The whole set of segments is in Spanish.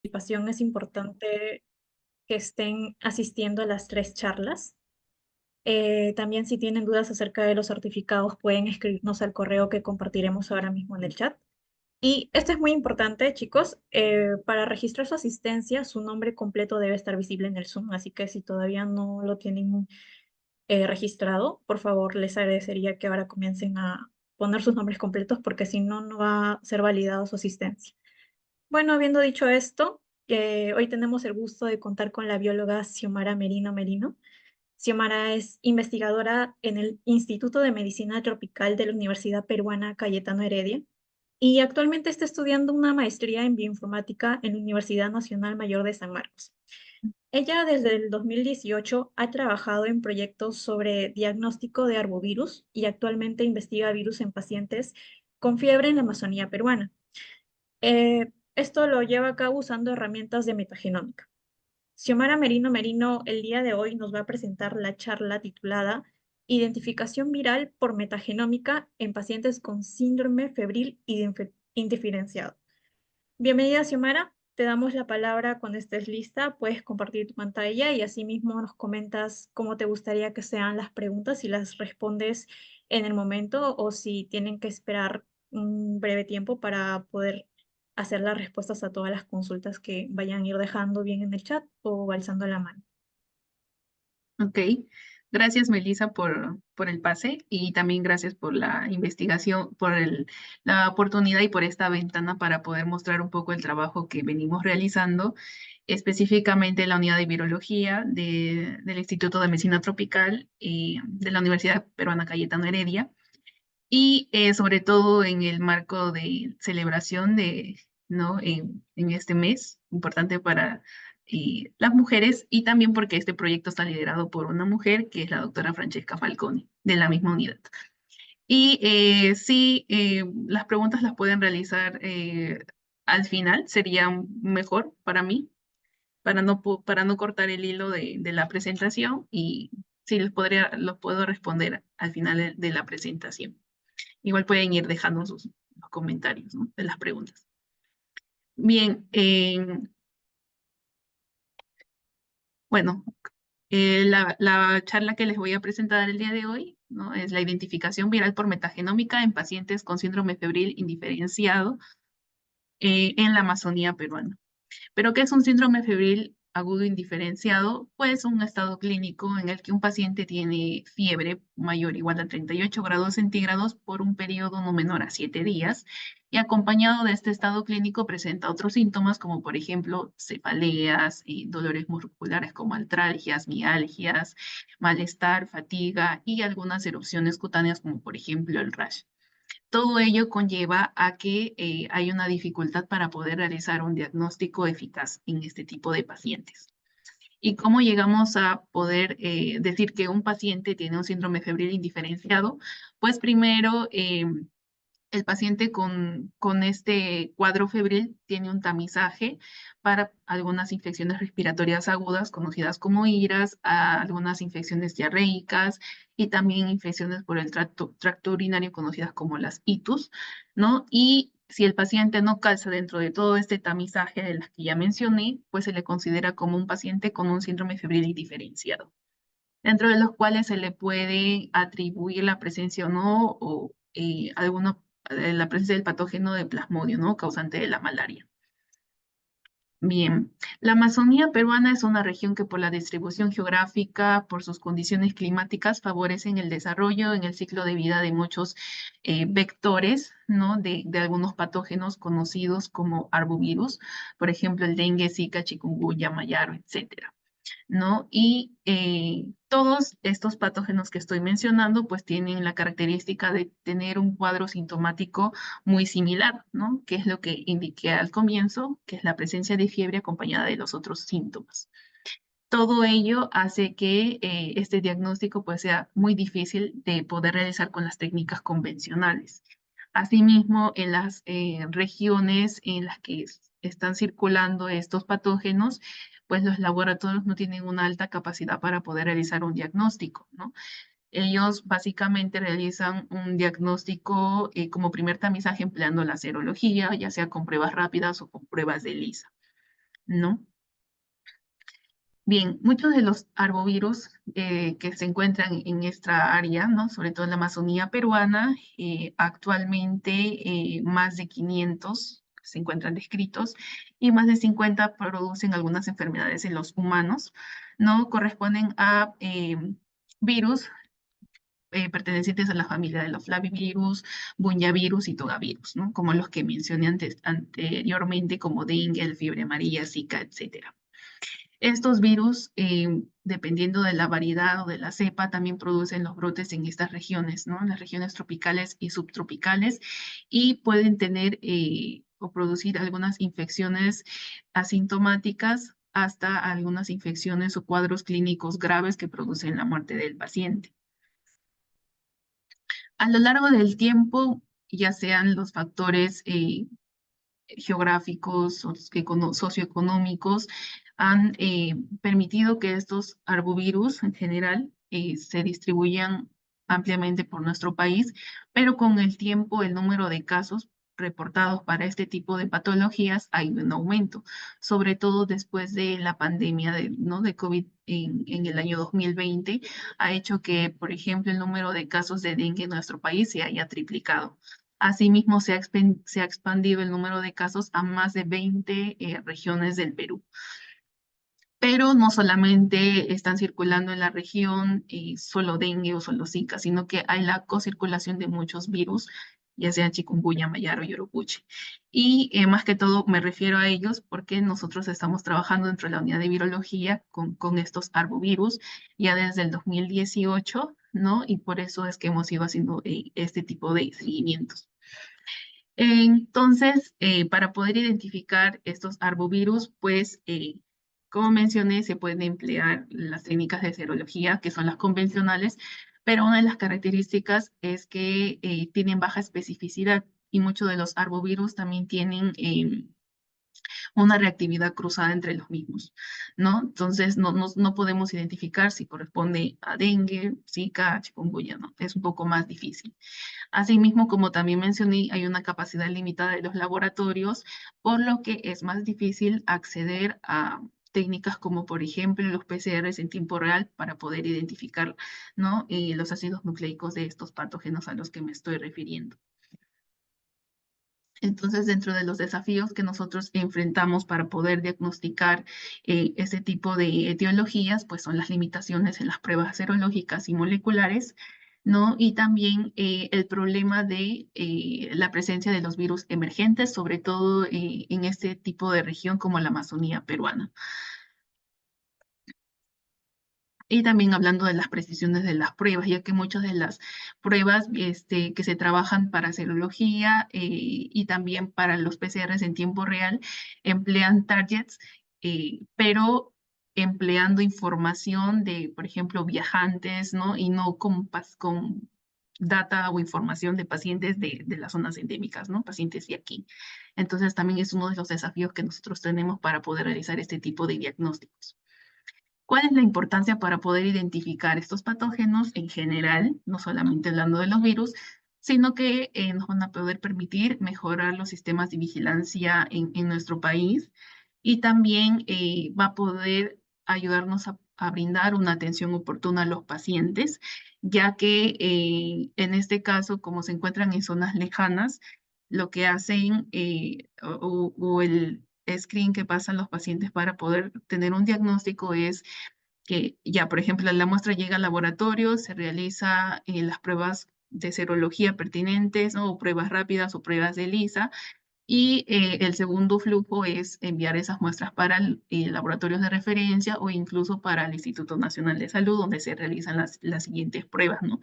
Participación es importante que estén asistiendo a las tres charlas. También si tienen dudas acerca de los certificados pueden escribirnos al correo que compartiremos ahora mismo en el chat. Y esto es muy importante, chicos. Para registrar su asistencia, su nombre completo debe estar visible en el Zoom, así que si todavía no lo tienen registrado, por favor les agradecería que ahora comiencen a poner sus nombres completos porque si no, no va a ser validado su asistencia. Bueno, habiendo dicho esto, hoy tenemos el gusto de contar con la bióloga Xiomara Merino Merino. Xiomara es investigadora en el Instituto de Medicina Tropical de la Universidad Peruana Cayetano Heredia y actualmente está estudiando una maestría en bioinformática en la Universidad Nacional Mayor de San Marcos. Ella desde el 2018 ha trabajado en proyectos sobre diagnóstico de arbovirus y actualmente investiga virus en pacientes con fiebre en la Amazonía peruana. Esto lo lleva a cabo usando herramientas de metagenómica. Xiomara Merino Merino el día de hoy nos va a presentar la charla titulada Identificación viral por metagenómica en pacientes con síndrome febril indiferenciado. Bienvenida, Xiomara. Te damos la palabra cuando estés lista. Puedes compartir tu pantalla y asimismo nos comentas cómo te gustaría que sean las preguntas, si las respondes en el momento o si tienen que esperar un breve tiempo para poder hacer las respuestas a todas las consultas que vayan a ir dejando bien en el chat o alzando la mano. Ok, gracias Melissa por el pase y también gracias por la investigación, la oportunidad y por esta ventana para poder mostrar un poco el trabajo que venimos realizando, específicamente en la unidad de virología del Instituto de Medicina Tropical de la Universidad Peruana Cayetano Heredia y sobre todo en el marco de celebración ¿no? En este mes, importante para las mujeres y también porque este proyecto está liderado por una mujer que es la doctora Francesca Falconi, de la misma unidad. Y sí, las preguntas las pueden realizar al final, sería mejor para mí, para no cortar el hilo de la presentación y sí, los puedo responder al final de la presentación. Igual pueden ir dejando los comentarios, ¿no? De las preguntas. Bien, bueno, la charla que les voy a presentar el día de hoy, ¿no? Es la identificación viral por metagenómica en pacientes con síndrome febril indiferenciado en la Amazonía peruana. ¿Pero qué es un síndrome febril agudo indiferenciado? Pues un estado clínico en el que un paciente tiene fiebre mayor o igual a 38 grados centígrados por un periodo no menor a 7 días y acompañado de este estado clínico presenta otros síntomas como por ejemplo cefaleas, dolores musculares como artralgias, mialgias, malestar, fatiga y algunas erupciones cutáneas como por ejemplo el rash. Todo ello conlleva a que hay una dificultad para poder realizar un diagnóstico eficaz en este tipo de pacientes. ¿Y cómo llegamos a poder decir que un paciente tiene un síndrome febril indiferenciado? Pues primero, el paciente con este cuadro febril tiene un tamizaje para algunas infecciones respiratorias agudas conocidas como IRAS, a algunas infecciones diarreicas y también infecciones por el tracto urinario conocidas como las ITUS, ¿no? Y si el paciente no calza dentro de todo este tamizaje de las que ya mencioné, pues se le considera como un paciente con un síndrome febril diferenciado, dentro de los cuales se le puede atribuir la presencia o no, o la presencia del patógeno de plasmodio, ¿no? Causante de la malaria. Bien, la Amazonía peruana es una región que por la distribución geográfica, por sus condiciones climáticas, favorecen el desarrollo en el ciclo de vida de muchos vectores, ¿no? De algunos patógenos conocidos como arbovirus, por ejemplo, el dengue, zika, chikungunya, mayaro, etcétera. ¿No? Y todos estos patógenos que estoy mencionando, pues tienen la característica de tener un cuadro sintomático muy similar, ¿no? Que es lo que indiqué al comienzo, que es la presencia de fiebre acompañada de los otros síntomas. Todo ello hace que este diagnóstico pues sea muy difícil de poder realizar con las técnicas convencionales. Asimismo, en las regiones en las que están circulando estos patógenos, pues los laboratorios no tienen una alta capacidad para poder realizar un diagnóstico, ¿no? Ellos básicamente realizan un diagnóstico como primer tamizaje empleando la serología, ya sea con pruebas rápidas o con pruebas de ELISA. ¿no? Bien, muchos de los arbovirus que se encuentran en nuestra área, ¿no? Sobre todo en la Amazonía peruana, actualmente más de 500 se encuentran descritos y más de 50 producen algunas enfermedades en los humanos, ¿no? Corresponden a virus pertenecientes a la familia de los flavivirus, bunyavirus y togavirus, ¿no? Como los que mencioné anteriormente, como dengue, fiebre amarilla, Zika, etcétera. Estos virus, dependiendo de la variedad o de la cepa, también producen los brotes en estas regiones, ¿no? En las regiones tropicales y subtropicales, y pueden tener o producir algunas infecciones asintomáticas hasta algunas infecciones o cuadros clínicos graves que producen la muerte del paciente. A lo largo del tiempo, ya sean los factores geográficos, socioeconómicos, han permitido que estos arbovirus en general se distribuyan ampliamente por nuestro país, pero con el tiempo el número de casos reportados para este tipo de patologías ha ido en aumento, sobre todo después de la pandemia ¿no? de COVID en el año 2020, ha hecho que, por ejemplo, el número de casos de dengue en nuestro país se haya triplicado. Asimismo, se ha expandido el número de casos a más de 20 regiones del Perú. Pero no solamente están circulando en la región solo dengue o solo Zika, sino que hay la cocirculación de muchos virus, ya sean chikungunya, mayaro y oropuche. Y más que todo me refiero a ellos porque nosotros estamos trabajando dentro de la unidad de virología con estos arbovirus ya desde el 2018, ¿no? Y por eso es que hemos ido haciendo este tipo de seguimientos. Entonces, para poder identificar estos arbovirus, pues, como mencioné, se pueden emplear las técnicas de serología, que son las convencionales, pero una de las características es que tienen baja especificidad y muchos de los arbovirus también tienen una reactividad cruzada entre los mismos, ¿no? Entonces, no podemos identificar si corresponde a dengue, Zika, chikungunya, ¿no? Es un poco más difícil. Asimismo, como también mencioné, hay una capacidad limitada de los laboratorios, por lo que es más difícil acceder a técnicas como, por ejemplo, los PCRs en tiempo real para poder identificar, ¿no? Los ácidos nucleicos de estos patógenos a los que me estoy refiriendo. Entonces, dentro de los desafíos que nosotros enfrentamos para poder diagnosticar este tipo de etiologías, pues son las limitaciones en las pruebas serológicas y moleculares, ¿no? Y también el problema de la presencia de los virus emergentes, sobre todo en este tipo de región como la Amazonía peruana. Y también hablando de las precisiones de las pruebas, ya que muchas de las pruebas que se trabajan para serología y también para los PCRs en tiempo real emplean targets, pero empleando información de, por ejemplo, viajantes, ¿no? Y no con data o información de pacientes de las zonas endémicas, ¿no? Pacientes de aquí. Entonces, también es uno de los desafíos que nosotros tenemos para poder realizar este tipo de diagnósticos. ¿Cuál es la importancia para poder identificar estos patógenos en general, no solamente hablando de los virus, sino que nos van a poder permitir mejorar los sistemas de vigilancia en nuestro país y también va a poder ayudarnos a brindar una atención oportuna a los pacientes, ya que en este caso, como se encuentran en zonas lejanas, lo que hacen o el screen que pasan los pacientes para poder tener un diagnóstico es que ya, por ejemplo, la muestra llega al laboratorio, se realiza las pruebas de serología pertinentes, ¿no? O pruebas rápidas o pruebas de ELISA, y el segundo flujo es enviar esas muestras para laboratorios de referencia o incluso para el Instituto Nacional de Salud, donde se realizan las siguientes pruebas, ¿no?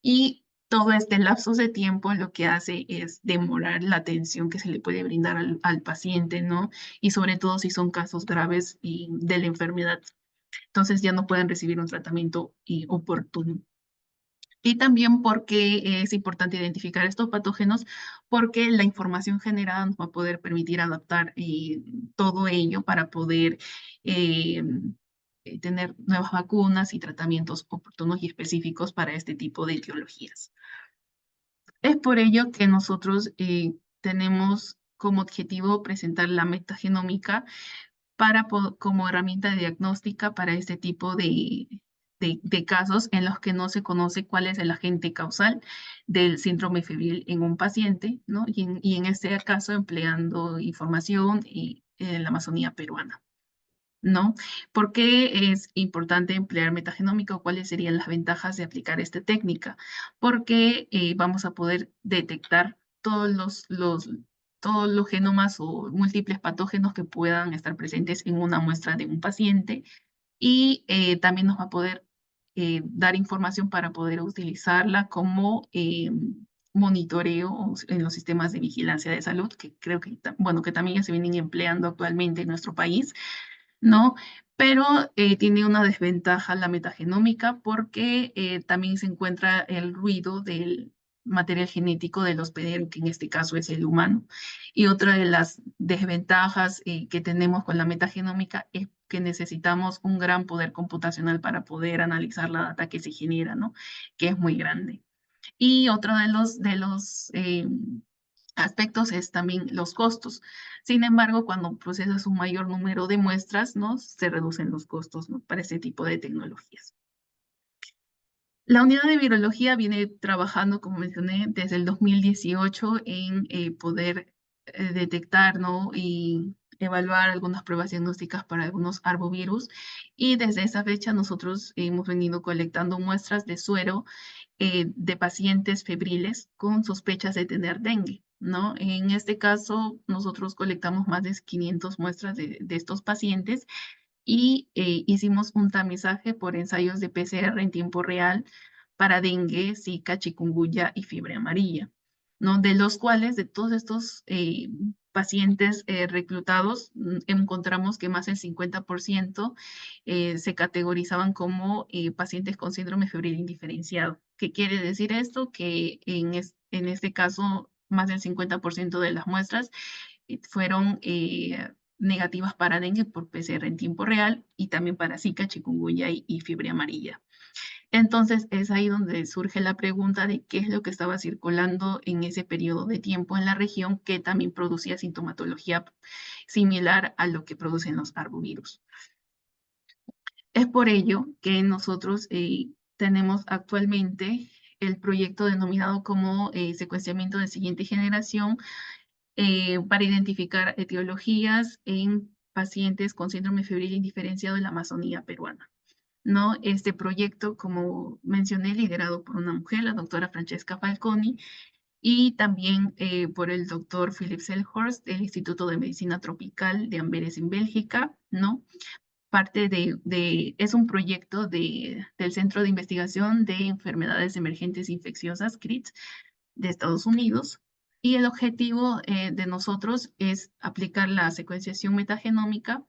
Y todo este lapso de tiempo lo que hace es demorar la atención que se le puede brindar al paciente, ¿no? Y sobre todo si son casos graves de la enfermedad, entonces ya no pueden recibir un tratamiento oportuno. Y también porque es importante identificar estos patógenos, porque la información generada nos va a poder permitir adaptar todo ello para poder eh, tener nuevas vacunas y tratamientos oportunos y específicos para este tipo de etiologías. Es por ello que nosotros tenemos como objetivo presentar la metagenómica como herramienta diagnóstica para este tipo de casos en los que no se conoce cuál es el agente causal del síndrome febril en un paciente, ¿no? Y en este caso empleando información en la Amazonía peruana. ¿No? ¿Por qué es importante emplear metagenómica o cuáles serían las ventajas de aplicar esta técnica? Porque vamos a poder detectar todos los genomas o múltiples patógenos que puedan estar presentes en una muestra de un paciente y también nos va a poder dar información para poder utilizarla como monitoreo en los sistemas de vigilancia de salud, que creo que, bueno, que también ya se vienen empleando actualmente en nuestro país, ¿no? Pero tiene una desventaja la metagenómica porque también se encuentra el ruido del material genético del hospedero, que en este caso es el humano. Y otra de las desventajas que tenemos con la metagenómica es que necesitamos un gran poder computacional para poder analizar la data que se genera, ¿no? Que es muy grande. Y otro de los aspectos es también los costos. Sin embargo, cuando procesas un mayor número de muestras, ¿no? Se reducen los costos, ¿no? Para este tipo de tecnologías. La unidad de virología viene trabajando, como mencioné, desde el 2018 en poder detectar, ¿no? Y evaluar algunas pruebas diagnósticas para algunos arbovirus. Y desde esa fecha nosotros hemos venido colectando muestras de suero de pacientes febriles con sospechas de tener dengue, ¿no? En este caso, nosotros colectamos más de 500 muestras de estos pacientes y hicimos un tamizaje por ensayos de PCR en tiempo real para dengue, zika, chikungunya y fiebre amarilla, ¿no? De los cuales, de todos estos pacientes reclutados, encontramos que más del 50% se categorizaban como pacientes con síndrome febril indiferenciado. ¿Qué quiere decir esto? Que en este caso, más del 50% de las muestras fueron negativas para dengue por PCR en tiempo real y también para Zika, chikungunya y fiebre amarilla. Entonces es ahí donde surge la pregunta de qué es lo que estaba circulando en ese periodo de tiempo en la región que también producía sintomatología similar a lo que producen los arbovirus. Es por ello que nosotros tenemos actualmente el proyecto denominado como secuenciamiento de siguiente generación para identificar etiologías en pacientes con síndrome febril indiferenciado en la Amazonía peruana. ¿No? Este proyecto, como mencioné, liderado por una mujer, la doctora Francesca Falconi, y también por el doctor Philip Selhorst del Instituto de Medicina Tropical de Amberes en Bélgica, ¿no? Es un proyecto del Centro de Investigación de Enfermedades Emergentes Infecciosas, CRIT, de Estados Unidos. Y el objetivo de nosotros es aplicar la secuenciación metagenómica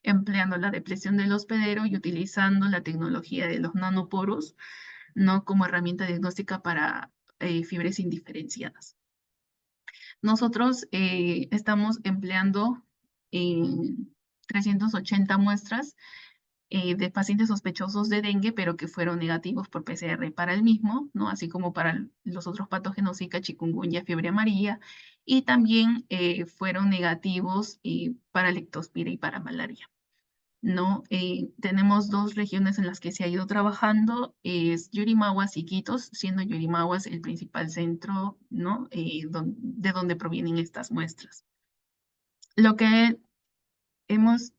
empleando la depresión del hospedero y utilizando la tecnología de los nanoporos, ¿no? Como herramienta diagnóstica para fiebres indiferenciadas. Nosotros estamos empleando 380 muestras de pacientes sospechosos de dengue, pero que fueron negativos por PCR para el mismo, ¿no? Así como para los otros patógenos Zika, chikungunya, fiebre amarilla, y también fueron negativos para leptospira y para malaria, ¿no? Tenemos dos regiones en las que se ha ido trabajando, es Yurimaguas y Iquitos, siendo Yurimaguas el principal centro, ¿no? De donde provienen estas muestras. Lo que hemos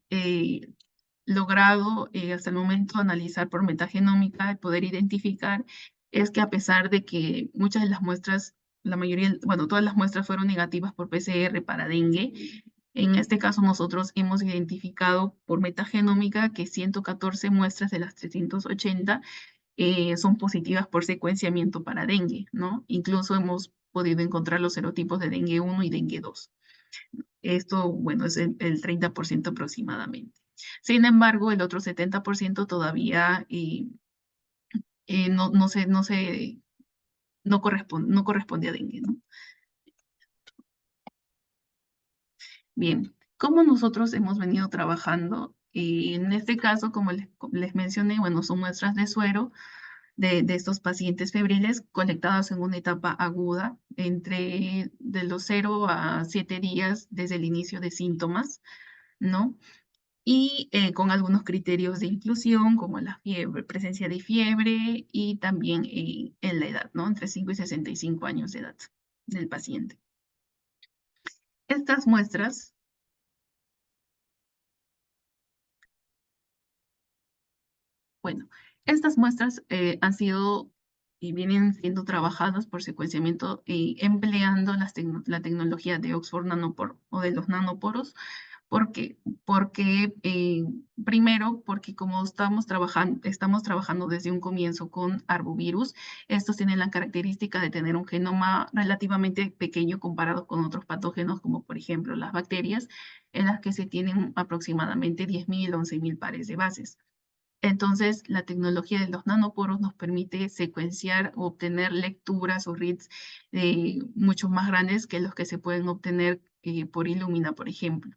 logrado hasta el momento analizar por metagenómica y poder identificar es que a pesar de que muchas de las muestras, la mayoría, bueno, todas las muestras fueron negativas por PCR para dengue, en este caso nosotros hemos identificado por metagenómica que 114 muestras de las 380 son positivas por secuenciamiento para dengue, ¿no? Incluso hemos podido encontrar los serotipos de dengue 1 y dengue 2. Esto, bueno, es el 30% aproximadamente. Sin embargo, el otro 70% todavía no corresponde a dengue, ¿no? Bien, ¿cómo nosotros hemos venido trabajando? En este caso, como les mencioné, bueno, son muestras de suero de estos pacientes febriles colectadas en una etapa aguda entre de los 0 a 7 días desde el inicio de síntomas, ¿no? y con algunos criterios de inclusión, como la fiebre, presencia de fiebre y también en la edad, ¿no? Entre 5 y 65 años de edad del paciente. Estas muestras, bueno, estas muestras han sido y vienen siendo trabajadas por secuenciamiento empleando la tecnología de Oxford Nanopore o de los nanoporos. ¿Por qué? Porque, primero, porque como estamos trabajando desde un comienzo con arbovirus, estos tienen la característica de tener un genoma relativamente pequeño comparado con otros patógenos, como por ejemplo las bacterias, en las que se tienen aproximadamente 10.000 o 11.000 pares de bases. Entonces, la tecnología de los nanoporos nos permite secuenciar o obtener lecturas o reads mucho más grandes que los que se pueden obtener por Illumina, por ejemplo,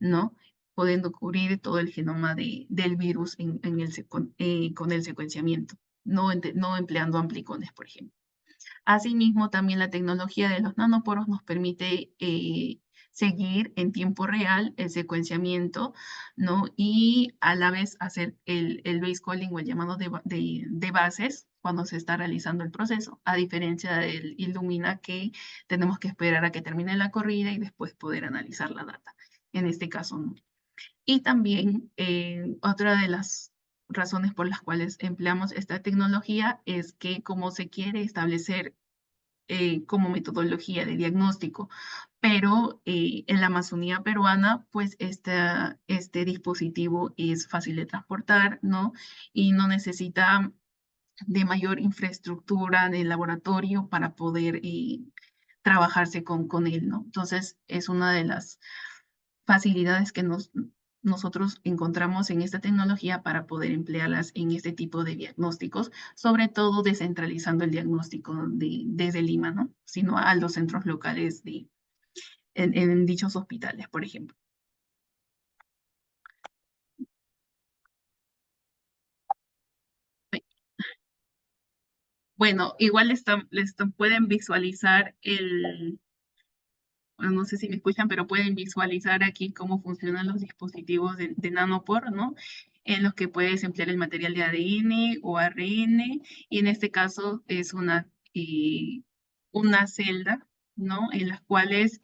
¿no? Pudiendo cubrir todo el genoma del virus con el secuenciamiento, no empleando amplicones, por ejemplo. Asimismo, también la tecnología de los nanoporos nos permite seguir en tiempo real el secuenciamiento, ¿no? Y a la vez hacer el base calling o el llamado de bases cuando se está realizando el proceso, a diferencia del Illumina que tenemos que esperar a que termine la corrida y después poder analizar la data. En este caso, no. Y también otra de las razones por las cuales empleamos esta tecnología es que como se quiere establecer como metodología de diagnóstico, pero en la Amazonía peruana, pues este dispositivo es fácil de transportar, ¿no? Y no necesita de mayor infraestructura de laboratorio para poder trabajarse con él, ¿no? Entonces, es una de las facilidades que nosotros encontramos en esta tecnología para poder emplearlas en este tipo de diagnósticos, sobre todo descentralizando el diagnóstico desde Lima, ¿no? Sino a los centros locales en dichos hospitales, por ejemplo. Bueno, igual pueden visualizar bueno, no sé si me escuchan, pero pueden visualizar aquí cómo funcionan los dispositivos de nanopore, ¿no? En los que puedes emplear el material de ADN o ARN, y en este caso es una celda, ¿no? En las cuales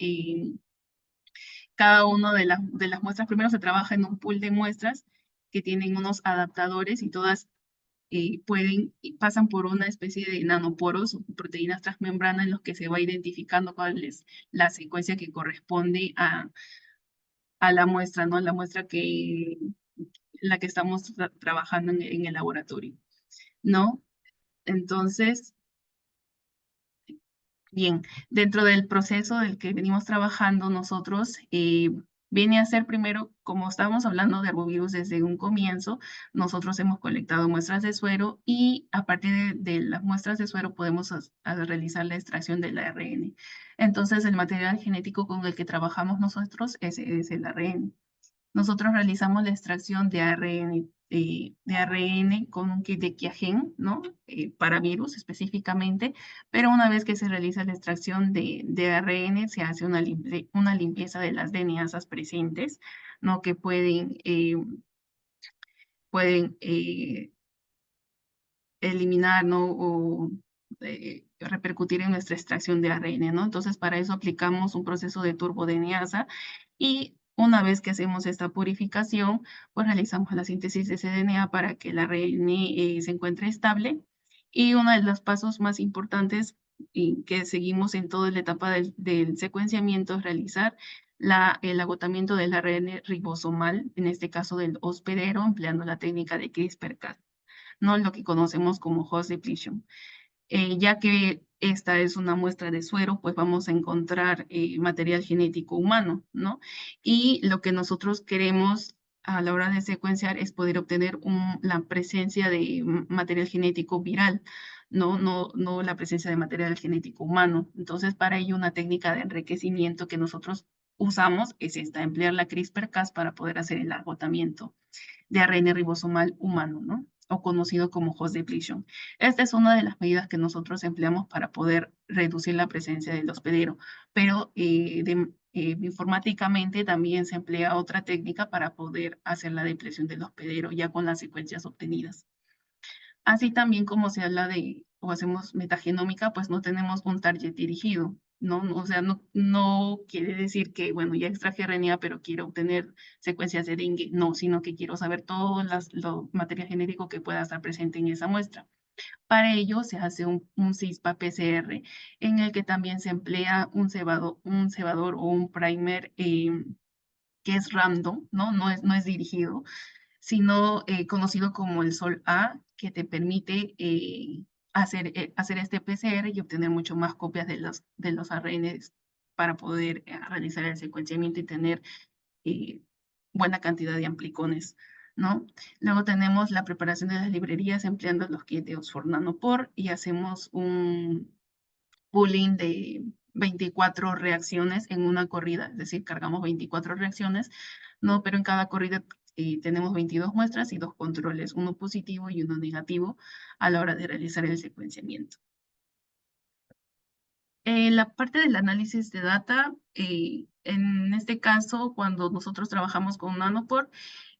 cada una de las muestras, primero se trabaja en un pool de muestras que tienen unos adaptadores y todas pasan por una especie de nanoporos o proteínas transmembrana en los que se va identificando cuál es la secuencia que corresponde a la muestra, ¿no? La muestra la que estamos trabajando en el laboratorio, ¿no? Entonces, bien, dentro del proceso del que venimos trabajando nosotros, viene a ser primero, como estábamos hablando de arbovirus desde un comienzo, nosotros hemos colectado muestras de suero y a partir de las muestras de suero podemos realizar la extracción del ARN. Entonces, el material genético con el que trabajamos nosotros es el ARN. Nosotros realizamos la extracción de ARN con un kit de Qiagen, ¿no? Para virus específicamente, pero una vez que se realiza la extracción de ARN, se hace una limpieza de las DNAsas presentes, ¿no? Que pueden eliminar, ¿no? O repercutir en nuestra extracción de ARN, ¿no? Entonces, para eso aplicamos un proceso de turbo-DNAsa y una vez que hacemos esta purificación, pues realizamos la síntesis de ese DNA para que el ARN se encuentre estable. Y uno de los pasos más importantes y que seguimos en toda la etapa del secuenciamiento es realizar el agotamiento del ARN ribosomal, en este caso del hospedero, empleando la técnica de CRISPR-Cas, no lo que conocemos como host depletion. Ya que esta es una muestra de suero, pues vamos a encontrar material genético humano, ¿no? Y lo que nosotros queremos a la hora de secuenciar es poder obtener la presencia de material genético viral, no la presencia de material genético humano. Entonces, para ello, una técnica de enriquecimiento que nosotros usamos es esta, emplear la CRISPR-Cas para poder hacer el agotamiento de ARN ribosomal humano, ¿no? O conocido como host depletion. Esta es una de las medidas que nosotros empleamos para poder reducir la presencia del hospedero, pero informáticamente también se emplea otra técnica para poder hacer la depresión del hospedero ya con las secuencias obtenidas. Así también como se habla de, o hacemos metagenómica, pues no tenemos un target dirigido, ¿no? O sea, no quiere decir que, bueno, ya extraje RNA, pero quiero obtener secuencias de dengue, no, sino que quiero saber todo lo material genético que pueda estar presente en esa muestra. Para ello se hace un CISPA-PCR en el que también se emplea un cebador o un primer que es random, ¿no? No es dirigido, sino conocido como el SOL-A, que te permite hacer este PCR y obtener mucho más copias de los ARNs para poder realizar el secuenciamiento y tener eh, buena cantidad de amplicones, ¿no? Luego tenemos la preparación de las librerías empleando los kits de Oxford Nanopore y hacemos un pooling de 24 reacciones en una corrida, es decir, cargamos 24 reacciones, ¿no? Pero en cada corrida tenemos 22 muestras y dos controles, uno positivo y uno negativo a la hora de realizar el secuenciamiento. La parte del análisis de data, en este caso, cuando nosotros trabajamos con Nanopore,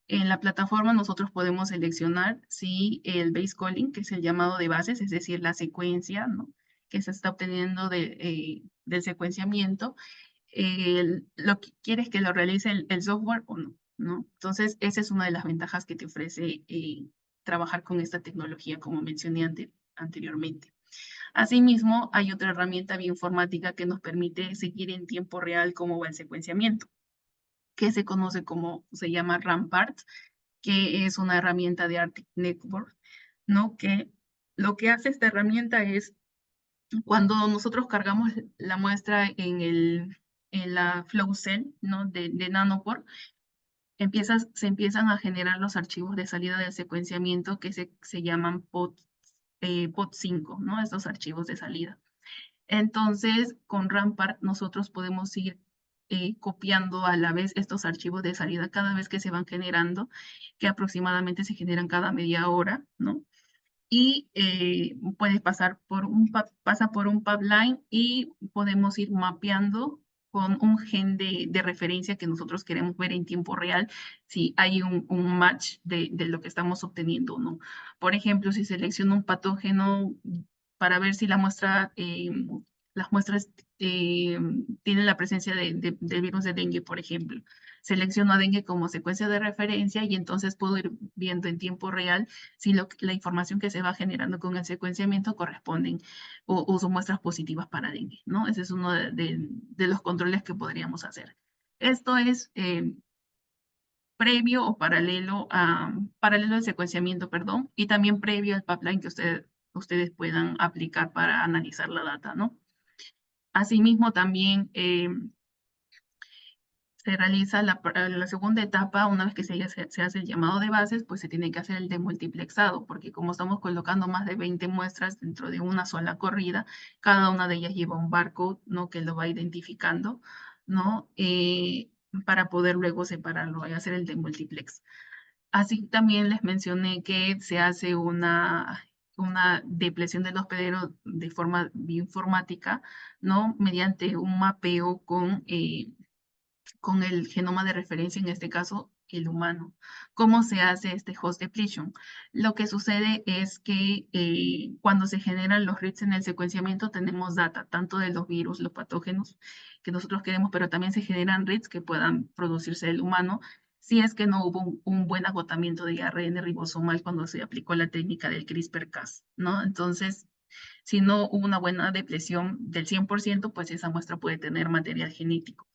en la plataforma nosotros podemos seleccionar si el base calling, que es el llamado de bases, es decir, la secuencia, ¿no?, que se está obteniendo del secuenciamiento, lo que quieres que lo realice el software o no, ¿no? Entonces, esa es una de las ventajas que te ofrece trabajar con esta tecnología, como mencioné anteriormente. Asimismo, hay otra herramienta bioinformática que nos permite seguir en tiempo real cómo va el secuenciamiento, que se conoce como, se llama Rampart, que es una herramienta de Arctic Network, ¿no? Que lo que hace esta herramienta es, cuando nosotros cargamos la muestra en la flow cell, ¿no?, de Nanopore, se empiezan a generar los archivos de salida del secuenciamiento que se llaman POT5, ¿no? Estos archivos de salida. Entonces, con Rampart nosotros podemos ir copiando a la vez estos archivos de salida cada vez que se van generando, que aproximadamente se generan cada media hora, ¿no? Y puedes pasa por un pipeline y podemos ir mapeando con un gen de referencia que nosotros queremos ver en tiempo real si hay un match de lo que estamos obteniendo o no. Por ejemplo, si selecciono un patógeno para ver si las muestras tienen la presencia del virus de dengue, por ejemplo. Selecciono a dengue como secuencia de referencia y entonces puedo ir viendo en tiempo real si la información que se va generando con el secuenciamiento corresponden o son muestras positivas para dengue, ¿no? Ese es uno de los controles que podríamos hacer. Esto es previo o paralelo al secuenciamiento, perdón, y también previo al pipeline que ustedes puedan aplicar para analizar la data, ¿no? Asimismo, también se realiza la segunda etapa, una vez que se hace el llamado de bases, pues se tiene que hacer el demultiplexado, porque como estamos colocando más de 20 muestras dentro de una sola corrida, cada una de ellas lleva un barcode, ¿no?, que lo va identificando, ¿no?, para poder luego separarlo y hacer el demultiplex. Así también les mencioné que se hace una depresión del hospedero de forma bioinformática, ¿no?, mediante un mapeo con el genoma de referencia, en este caso el humano. ¿Cómo se hace este host depletion? Lo que sucede es que cuando se generan los reads en el secuenciamiento tenemos data, tanto de los virus, los patógenos que nosotros queremos, pero también se generan reads que puedan producirse del humano si es que no hubo un buen agotamiento de ARN ribosomal cuando se aplicó la técnica del CRISPR-Cas, ¿no? Entonces, si no hubo una buena depresión del 100%, pues esa muestra puede tener material genético.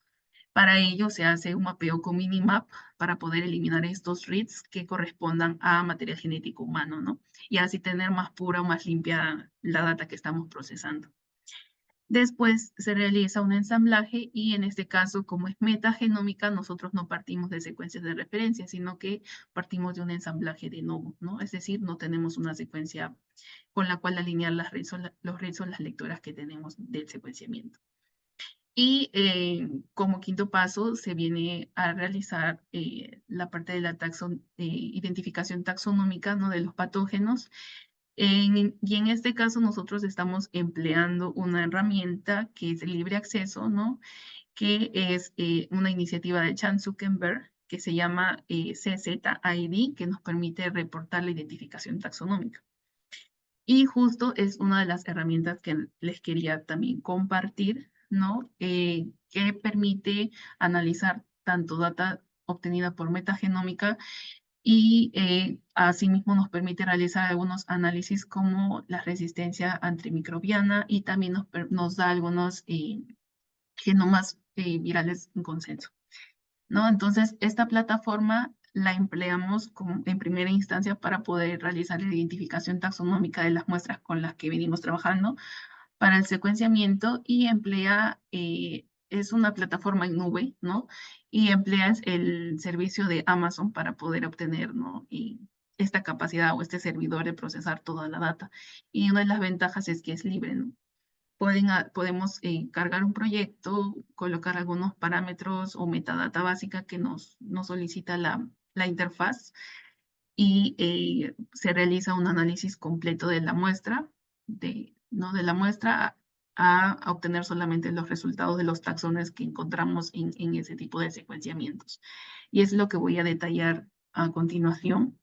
Para ello se hace un mapeo con Minimap para poder eliminar estos reads que correspondan a material genético humano, ¿no? Y así tener más pura o más limpia la data que estamos procesando. Después se realiza un ensamblaje y en este caso, como es metagenómica, nosotros no partimos de secuencias de referencia, sino que partimos de un ensamblaje de novo, ¿no? Es decir, no tenemos una secuencia con la cual alinear los reads o las lectoras que tenemos del secuenciamiento. Y como quinto paso se viene a realizar la parte de la identificación taxonómica, ¿no?, de los patógenos. Y en este caso nosotros estamos empleando una herramienta que es de libre acceso, ¿no?, que es una iniciativa de Chan Zuckerberg que se llama CZID, que nos permite reportar la identificación taxonómica. Y justo es una de las herramientas que les quería también compartir, ¿no? Que permite analizar tanto data obtenida por metagenómica y asimismo nos permite realizar algunos análisis como la resistencia antimicrobiana y también nos da algunos genomas virales en consenso, ¿no? Entonces, esta plataforma la empleamos en primera instancia para poder realizar la identificación taxonómica de las muestras con las que venimos trabajando para el secuenciamiento y es una plataforma en nube, ¿no? Y emplea el servicio de Amazon para poder obtener, ¿no? Y esta capacidad o este servidor de procesar toda la data. Y una de las ventajas es que es libre, ¿no? Podemos cargar un proyecto, colocar algunos parámetros o metadata básica que nos solicita la interfaz y se realiza un análisis completo de la muestra, ¿no? De la muestra a obtener solamente los resultados de los taxones que encontramos en ese tipo de secuenciamientos. Y es lo que voy a detallar a continuación,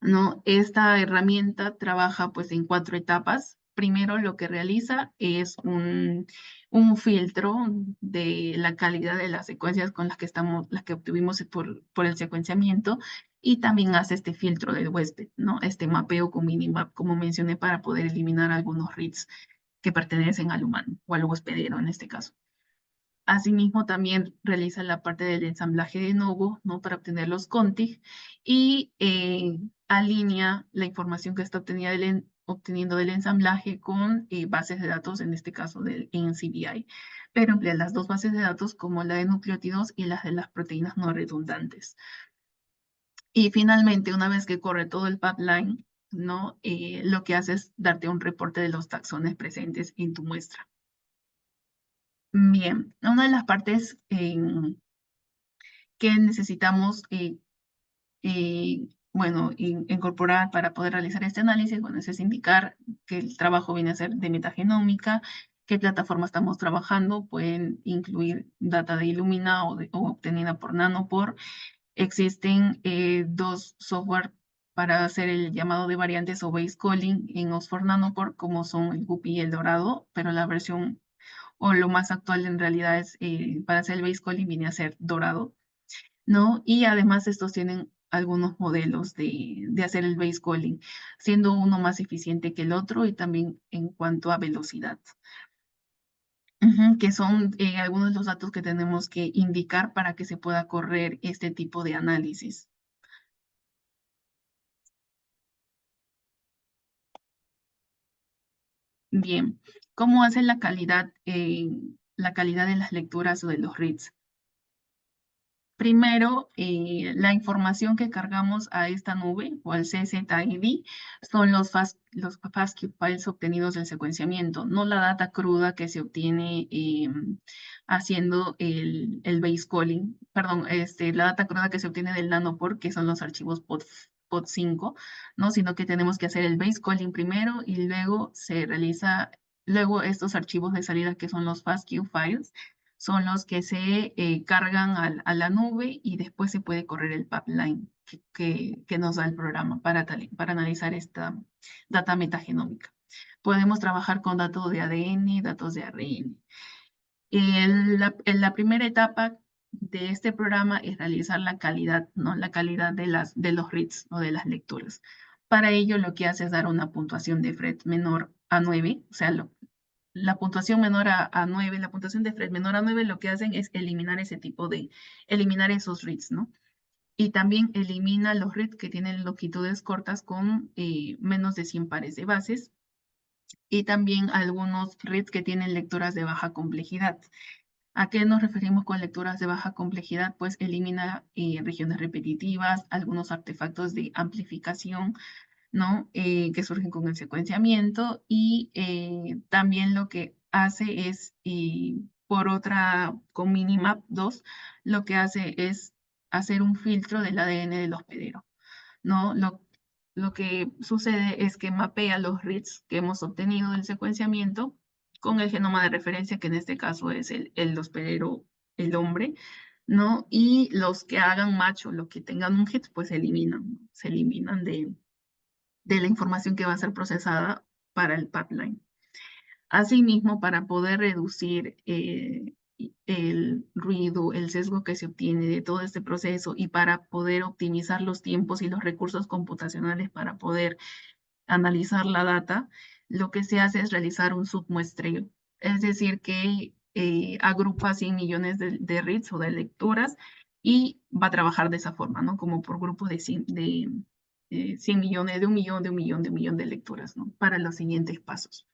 ¿no? Esta herramienta trabaja pues en 4 etapas. Primero lo que realiza es un filtro de la calidad de las secuencias con las que obtuvimos por el secuenciamiento y también hace este filtro del huésped, ¿no? Este mapeo con Minimap, como mencioné, para poder eliminar algunos reads que pertenecen al humano o al hospedero en este caso. Asimismo, también realiza la parte del ensamblaje de nuevo, ¿no? Para obtener los contig y alinea la información que está obteniendo del ensamblaje con bases de datos, en este caso del NCBI, pero emplea las dos bases de datos como la de nucleótidos y las de las proteínas no redundantes. Y finalmente, una vez que corre todo el pipeline, ¿no? Lo que hace es darte un reporte de los taxones presentes en tu muestra. Bien, una de las partes que necesitamos bueno, incorporar para poder realizar este análisis, bueno, eso es indicar que el trabajo viene a ser de metagenómica, qué plataforma estamos trabajando, pueden incluir data de Illumina o obtenida por Nanopore. Existen 2 software para hacer el llamado de variantes o base calling en Oxford Nanopore, como son el Guppy y el Dorado, pero la versión o lo más actual en realidad es para hacer el base calling viene a ser Dorado, ¿no? Y además estos tienen algunos modelos de hacer el base calling, siendo uno más eficiente que el otro y también en cuanto a velocidad. Que son algunos de los datos que tenemos que indicar para que se pueda correr este tipo de análisis. Bien, ¿cómo hace la calidad de las lecturas o de los reads? Primero, la información que cargamos a esta nube o al CZID son los FASTQ files obtenidos del secuenciamiento, no la data cruda que se obtiene haciendo el base calling, perdón, la data cruda que se obtiene del nanopore, que son los archivos POD5, ¿no? Sino que tenemos que hacer el base calling primero y luego luego estos archivos de salida que son los FASTQ files son los que se cargan a la nube y después se puede correr el pipeline que nos da el programa para analizar esta data metagenómica. Podemos trabajar con datos de ADN, datos de ARN. La primera etapa de este programa es realizar la calidad, ¿no? La calidad de los reads o de las lecturas. Para ello, lo que hace es dar una puntuación de FRED menor a 9, o sea, la puntuación menor a 9, la puntuación de FRED menor a 9, lo que hacen es eliminar eliminar esos reads, ¿no? Y también elimina los reads que tienen longitudes cortas con menos de 100 pares de bases y también algunos reads que tienen lecturas de baja complejidad. ¿A qué nos referimos con lecturas de baja complejidad? Pues elimina regiones repetitivas, algunos artefactos de amplificación, ¿no? Que surgen con el secuenciamiento y también lo que hace es, con Minimap 2, lo que hace es hacer un filtro del ADN del hospedero, ¿no? Lo que sucede es que mapea los reads que hemos obtenido del secuenciamiento con el genoma de referencia, que en este caso es el hospedero, el hombre, ¿no? Y los que hagan match o los que tengan un hit, pues se eliminan de la información que va a ser procesada para el pipeline. Asimismo, para poder reducir el ruido, el sesgo que se obtiene de todo este proceso y para poder optimizar los tiempos y los recursos computacionales para poder analizar la data, lo que se hace es realizar un submuestreo. Es decir, que agrupa 100 millones de reads o de lecturas y va a trabajar de esa forma, ¿no? Como por grupo de 100 millones, de un millón, de un millón, de un millón de lecturas, ¿no? Para los siguientes pasos.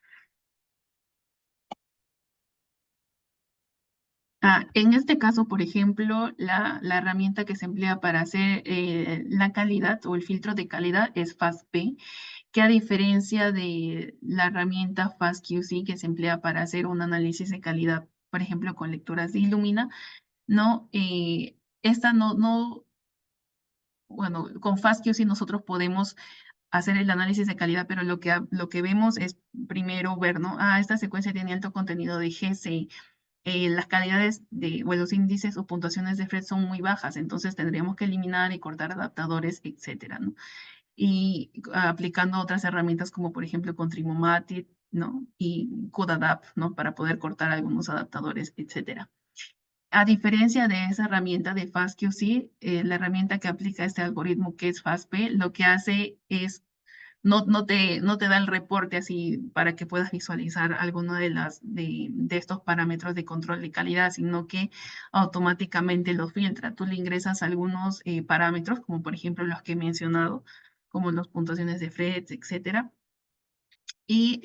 En este caso, por ejemplo, la herramienta que se emplea para hacer la calidad o el filtro de calidad es FastP, que a diferencia de la herramienta FastQC que se emplea para hacer un análisis de calidad, por ejemplo, con lecturas de Illumina, no, esta bueno, con FastQC nosotros podemos hacer el análisis de calidad, pero lo que vemos es primero ver, ¿no? Esta secuencia tiene alto contenido de GC, las calidades o los índices o puntuaciones de FRED son muy bajas, entonces tendríamos que eliminar y cortar adaptadores, etcétera, ¿no? Y aplicando otras herramientas como por ejemplo Contrimomatic, ¿no? Y Codadapt, ¿no? Para poder cortar algunos adaptadores, etcétera. A diferencia de esa herramienta de FastQC, la herramienta que aplica este algoritmo que es FastP, lo que hace es no te da el reporte así para que puedas visualizar alguno de estos parámetros de control de calidad, sino que automáticamente los filtra. Tú le ingresas algunos parámetros, como por ejemplo los que he mencionado, como las puntuaciones de FRED, etcétera, y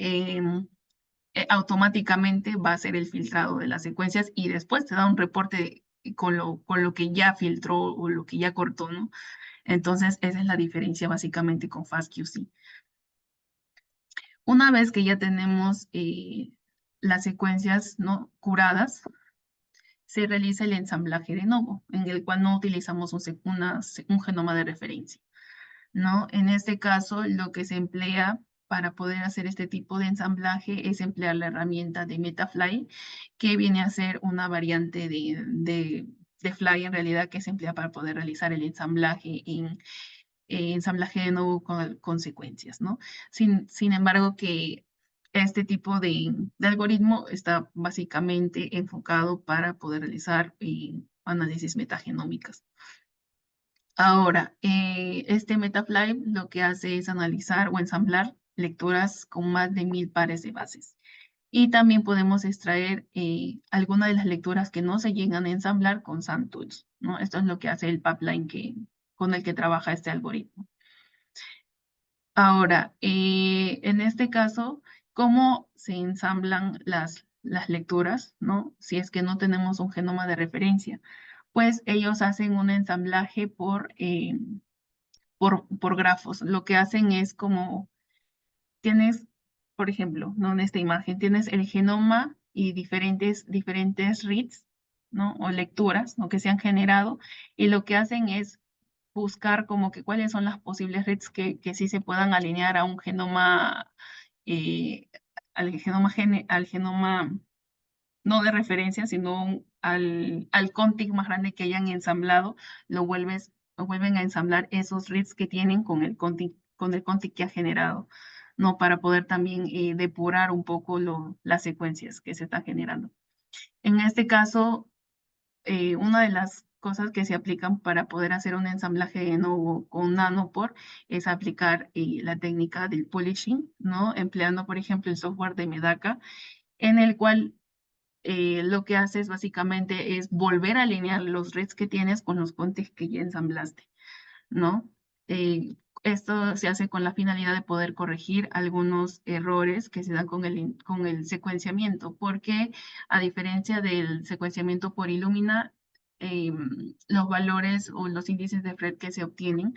automáticamente va a hacer el filtrado de las secuencias y después te da un reporte con lo que ya filtró o lo que ya cortó, ¿no? Entonces, esa es la diferencia básicamente con FastQC. Una vez que ya tenemos las secuencias, ¿no?, curadas, se realiza el ensamblaje de nuevo, en el cual no utilizamos un genoma de referencia, ¿no? En este caso, lo que se emplea para poder hacer este tipo de ensamblaje es emplear la herramienta de Metafly, que viene a ser una variante de Fly en realidad, que se emplea para poder realizar el ensamblaje ensamblaje de nuevo con consecuencias, ¿no? Sin embargo, que este tipo de algoritmo está básicamente enfocado para poder realizar análisis metagenómicas. Ahora, este Metafly lo que hace es analizar o ensamblar lecturas con más de 1000 pares de bases. Y también podemos extraer algunas de las lecturas que no se llegan a ensamblar con SandTools, ¿no? Esto es lo que hace el pipeline con el que trabaja este algoritmo. Ahora, en este caso, ¿cómo se ensamblan las lecturas, ¿no? Si es que no tenemos un genoma de referencia. Pues ellos hacen un ensamblaje por grafos. Lo que hacen es como tienes, por ejemplo, ¿no? En esta imagen tienes el genoma y diferentes reads, ¿no? O lecturas, ¿no?, que se han generado, y lo que hacen es buscar como que cuáles son las posibles reads que sí se puedan alinear a un genoma, eh, al genoma no de referencia, sino al contig más grande que hayan ensamblado, lo vuelven a ensamblar esos reads que tienen con el contig que ha generado, ¿no? Para poder también depurar un poco las secuencias que se están generando. En este caso, una de las cosas que se aplican para poder hacer un ensamblaje de nuevo con Nanopore es aplicar la técnica del polishing, ¿no? Empleando, por ejemplo, el software de Medaka, en el cual lo que haces básicamente es volver a alinear los reads que tienes con los contigs que ya ensamblaste, ¿no? Esto se hace con la finalidad de poder corregir algunos errores que se dan con el secuenciamiento, porque a diferencia del secuenciamiento por Illumina, los valores o los índices de FRED que se obtienen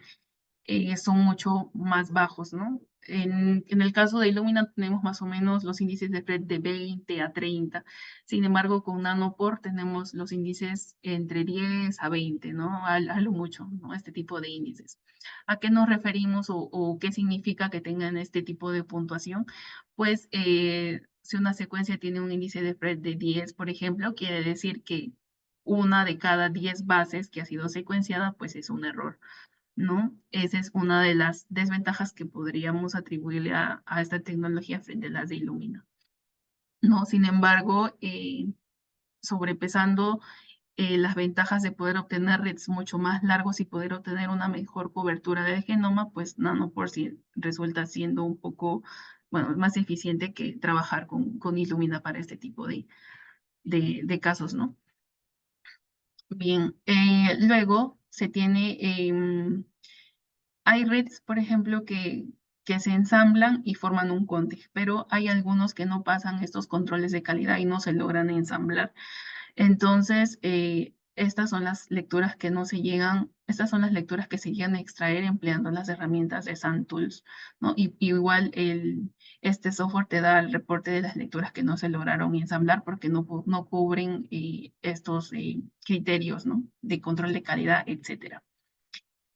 son mucho más bajos, ¿no? En el caso de Illumina tenemos más o menos los índices de FRED de 20 a 30. Sin embargo, con Nanopore tenemos los índices entre 10 a 20, ¿no? A lo mucho, ¿no? Este tipo de índices. ¿A qué nos referimos o qué significa que tengan este tipo de puntuación? Pues si una secuencia tiene un índice de Phred de 10, por ejemplo, quiere decir que una de cada 10 bases que ha sido secuenciada, pues es un error, ¿no? Esa es una de las desventajas que podríamos atribuirle a esta tecnología frente a las de Illumina, ¿no? Sin embargo, sobrepesando las ventajas de poder obtener reads mucho más largos y poder obtener una mejor cobertura del genoma, pues Nanoporsi resulta siendo un poco, bueno, más eficiente que trabajar con Illumina para este tipo de casos, ¿no? Bien, luego se tiene, hay reads, por ejemplo, que se ensamblan y forman un contig, pero hay algunos que no pasan estos controles de calidad y no se logran ensamblar. Entonces, estas son las lecturas que no se llegan, estas son las lecturas que se llegan a extraer empleando las herramientas de SandTools, ¿no? Y igual este software te da el reporte de las lecturas que no se lograron ensamblar porque no cubren estos criterios, ¿no? De control de calidad, etcétera.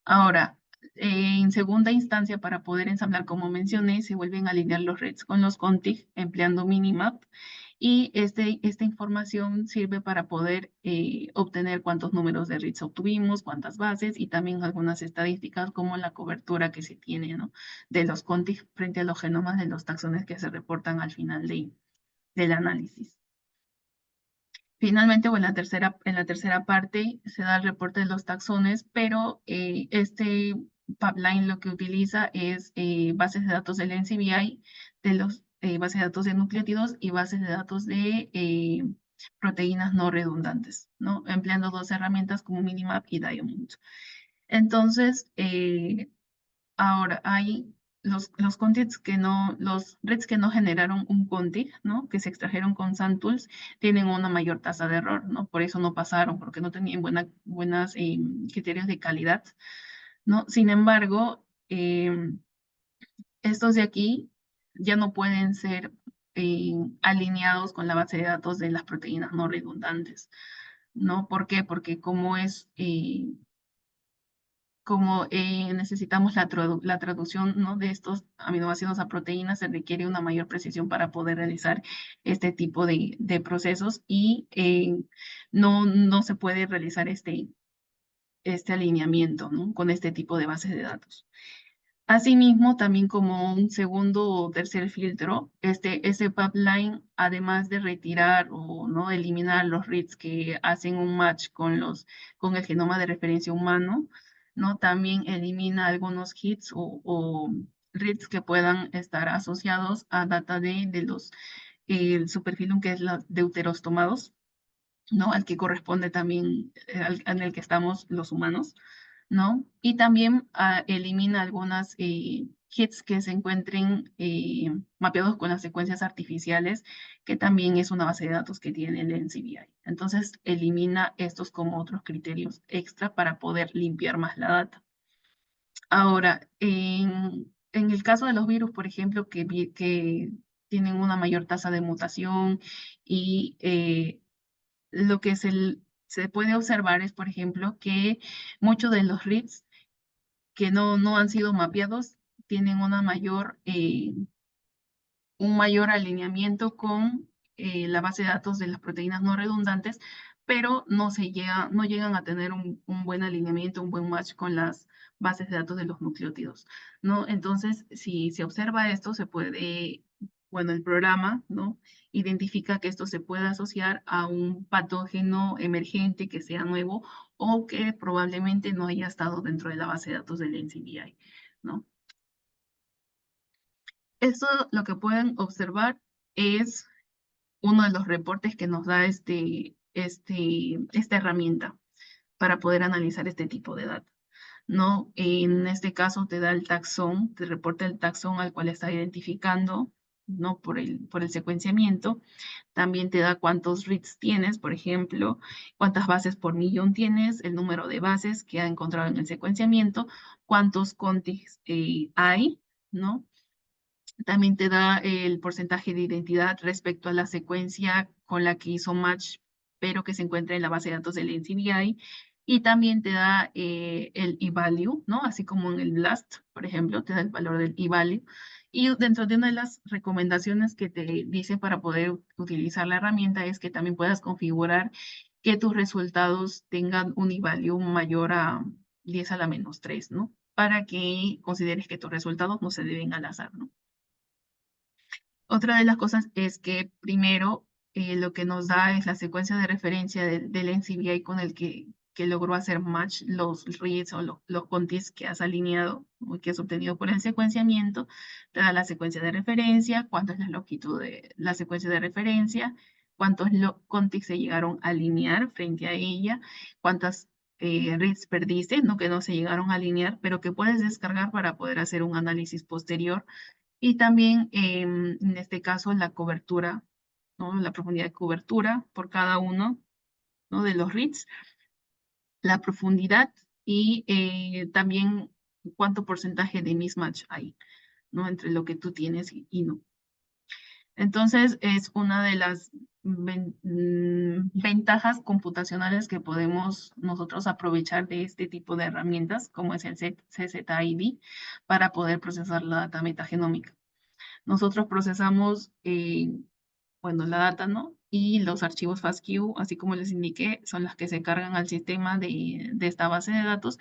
Ahora, en segunda instancia, para poder ensamblar, como mencioné, se vuelven a alinear los reads con los contig empleando Minimap y esta información sirve para poder obtener cuántos números de reads obtuvimos, cuántas bases y también algunas estadísticas como la cobertura que se tiene, ¿no? De los contig frente a los genomas de los taxones que se reportan al final del análisis. Finalmente, o en la tercera parte se da el reporte de los taxones, pero este pipeline lo que utiliza es bases de datos del NCBI, de los bases de datos de nucleótidos y bases de datos de proteínas no redundantes, ¿no? Empleando dos herramientas como Minimap y Diamond. Entonces, ahora, hay los contents que no, los reads que no generaron un contig, ¿no? Que se extrajeron con SandTools, tienen una mayor tasa de error, ¿no? Por eso no pasaron, porque no tenían buenas criterios de calidad, ¿no? Sin embargo, estos de aquí ya no pueden ser alineados con la base de datos de las proteínas no redundantes, ¿no? ¿Por qué? Porque como necesitamos la traducción, ¿no? de estos aminoácidos a proteínas, se requiere una mayor precisión para poder realizar este tipo de procesos y no se puede realizar este alineamiento, ¿no? con este tipo de bases de datos. Asimismo, también como un segundo o tercer filtro, ese pipeline, además de retirar o no eliminar los reads que hacen un match con el genoma de referencia humano, ¿no? También elimina algunos hits o reads que puedan estar asociados a data de los el superfilum que es los deuterostomados, ¿no? Al que corresponde también, en el que estamos los humanos, ¿no? Y también elimina algunas hits que se encuentren mapeados con las secuencias artificiales, que también es una base de datos que tiene el NCBI. Entonces, elimina estos como otros criterios extra para poder limpiar más la data. Ahora, en el caso de los virus, por ejemplo, que tienen una mayor tasa de mutación y lo que se puede observar es, por ejemplo, que muchos de los reads que no han sido mapeados tienen un mayor alineamiento con la base de datos de las proteínas no redundantes, pero no llegan a tener un buen alineamiento, un buen match con las bases de datos de los nucleótidos, ¿no? Entonces, si se observa esto, bueno, el programa, ¿no? Identifica que esto se puede asociar a un patógeno emergente que sea nuevo o que probablemente no haya estado dentro de la base de datos del NCBI, ¿no? Esto lo que pueden observar es uno de los reportes que nos da esta herramienta para poder analizar este tipo de datos, ¿no? En este caso te da el taxón, te reporta el taxón al cual está identificando, ¿no? Por el secuenciamiento. También te da cuántos reads tienes, por ejemplo, cuántas bases por millón tienes, el número de bases que ha encontrado en el secuenciamiento, cuántos contigs hay, ¿no? También te da el porcentaje de identidad respecto a la secuencia con la que hizo match, pero que se encuentra en la base de datos del NCBI. y también te da el e-value, ¿no? Así como en el BLAST, por ejemplo, te da el valor del e-value. Y dentro de una de las recomendaciones que te dice para poder utilizar la herramienta es que también puedas configurar que tus resultados tengan un e-value mayor a 10 a la menos 3, ¿no? Para que consideres que tus resultados no se deben al azar, ¿no? Otra de las cosas es que primero lo que nos da es la secuencia de referencia del NCBI con el que logró hacer match los reads o los contis que has alineado o que has obtenido por el secuenciamiento. Te da la secuencia de referencia, cuánto es la longitud de la secuencia de referencia, cuántos contis se llegaron a alinear frente a ella, cuántas reads perdiste, no que no se llegaron a alinear, pero que puedes descargar para poder hacer un análisis posterior y también, en este caso, la cobertura, ¿no? La profundidad de cobertura por cada uno, ¿no? De los reads, la profundidad y también cuánto porcentaje de mismatch hay, ¿no? Entre lo que tú tienes y no. Entonces, es una de las ventajas computacionales que podemos nosotros aprovechar de este tipo de herramientas, como es el CZID, para poder procesar la data metagenómica. Nosotros procesamos, bueno, la data, ¿no? Y los archivos FASTQ, así como les indiqué, son las que se cargan al sistema de esta base de datos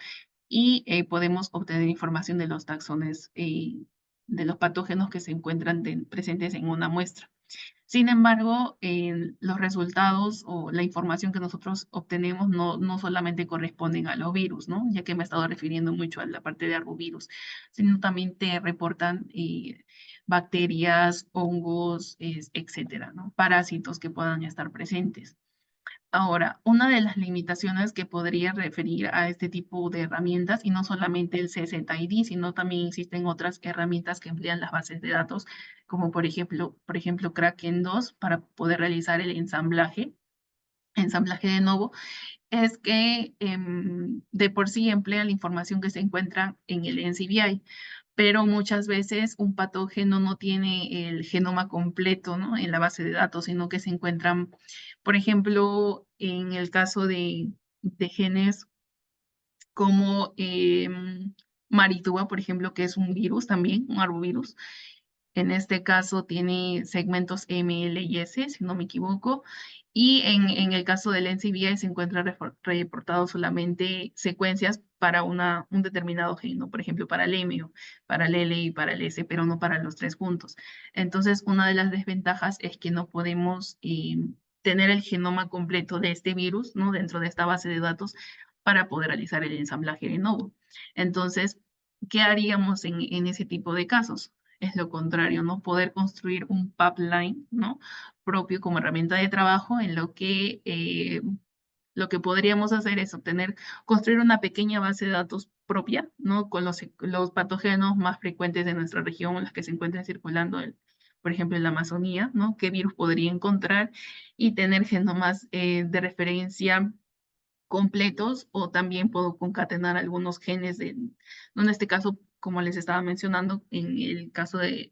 y podemos obtener información de los taxones, de los patógenos que se encuentran presentes en una muestra. Sin embargo, los resultados o la información que nosotros obtenemos no solamente corresponden a los virus, ¿no? Ya que me he estado refiriendo mucho a la parte de arbovirus, sino también te reportan bacterias, hongos, etcétera, ¿no? Parásitos que puedan estar presentes. Ahora, una de las limitaciones que podría referir a este tipo de herramientas, y no solamente el CZID, sino también existen otras herramientas que emplean las bases de datos, como por ejemplo Kraken 2, para poder realizar el ensamblaje de nuevo, es que de por sí emplea la información que se encuentra en el NCBI, pero muchas veces un patógeno no tiene el genoma completo, ¿no? En la base de datos, sino que se encuentran, por ejemplo, en el caso de genes como Marituba, por ejemplo, que es un virus también, un arbovirus. En este caso tiene segmentos M, L y S, si no me equivoco. Y en el caso del NCBI se encuentra reportado solamente secuencias para un determinado gen, ¿no? Por ejemplo, para el M, para el L y para el S, pero no para los tres juntos. Entonces, una de las desventajas es que no podemos tener el genoma completo de este virus, ¿no? Dentro de esta base de datos para poder realizar el ensamblaje de nuevo. Entonces, ¿qué haríamos en ese tipo de casos? Es lo contrario, ¿no? Poder construir un pipeline, ¿no? Propio como herramienta de trabajo en lo que podríamos hacer es construir una pequeña base de datos propia, ¿no? Con los patógenos más frecuentes de nuestra región, los que se encuentran circulando, por ejemplo, en la Amazonía, ¿no? ¿Qué virus podría encontrar? Y tener genomas de referencia completos o también puedo concatenar algunos genes no en este caso, como les estaba mencionando, en el caso de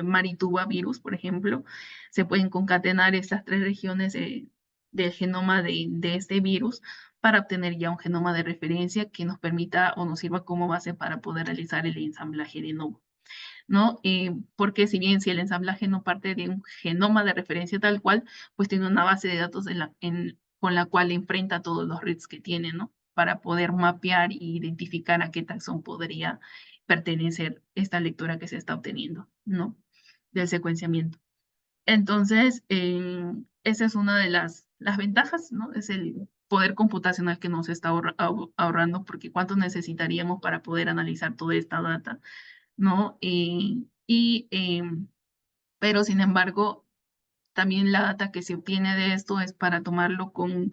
Marituba virus, por ejemplo, se pueden concatenar estas tres regiones del genoma de este virus para obtener ya un genoma de referencia que nos permita o nos sirva como base para poder realizar el ensamblaje de nuevo. ¿No? Porque si el ensamblaje no parte de un genoma de referencia tal cual, pues tiene una base de datos con la cual enfrenta todos los reads que tiene, ¿no? Para poder mapear e identificar a qué taxón podría pertenecer esta lectura que se está obteniendo, ¿no? Del secuenciamiento. Entonces, esa es una de las ventajas, ¿no? Es el poder computacional que nos está ahorrando, porque cuánto necesitaríamos para poder analizar toda esta data, ¿no? Pero sin embargo, también la data que se obtiene de esto es para tomarlo con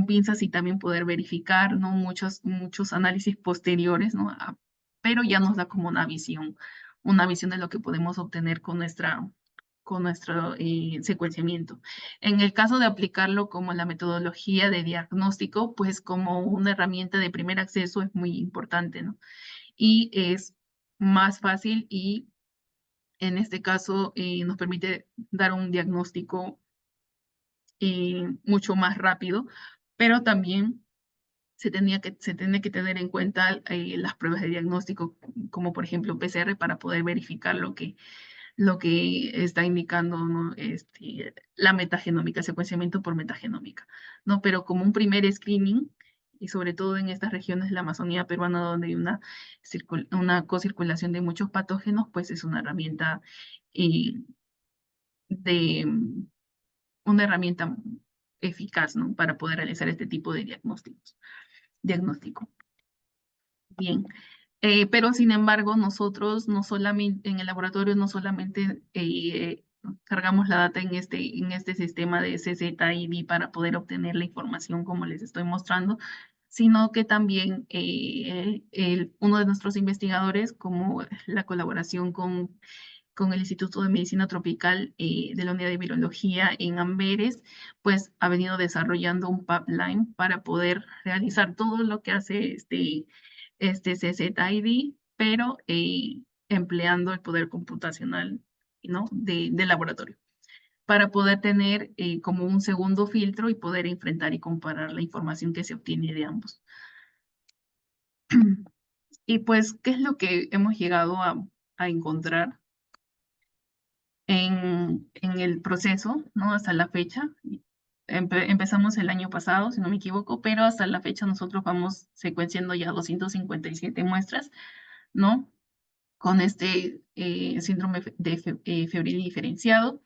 pinzas y también poder verificar, ¿no? Muchos análisis posteriores, ¿no? Pero ya nos da como una visión de lo que podemos obtener con nuestro secuenciamiento. En el caso de aplicarlo como la metodología de diagnóstico, pues como una herramienta de primer acceso es muy importante, ¿no? Y es más fácil y en este caso nos permite dar un diagnóstico mucho más rápido, pero también se tenía que tener en cuenta las pruebas de diagnóstico, como por ejemplo PCR, para poder verificar lo que está indicando, ¿no? La metagenómica, secuenciamiento por metagenómica, ¿no? Pero como un primer screening, y sobre todo en estas regiones de la Amazonía peruana, donde hay una cocirculación de muchos patógenos, pues es eh, de, una herramienta eficaz, ¿no? Para poder realizar este tipo de diagnóstico. Bien. Pero sin embargo, nosotros no solamente en el laboratorio no solamente cargamos la data en este sistema de CZID para poder obtener la información como les estoy mostrando, sino que también uno de nuestros investigadores, como la colaboración con el Instituto de Medicina Tropical de la Unidad de Virología en Amberes, pues ha venido desarrollando un pipeline para poder realizar todo lo que hace este CZID, pero empleando el poder computacional, ¿no? del laboratorio, para poder tener como un segundo filtro y poder enfrentar y comparar la información que se obtiene de ambos. Y pues, ¿qué es lo que hemos llegado a encontrar en el proceso, ¿no? Hasta la fecha? Empezamos el año pasado, si no me equivoco, pero hasta la fecha nosotros vamos secuenciando ya 257 muestras, ¿no? Con este síndrome febril diferenciado.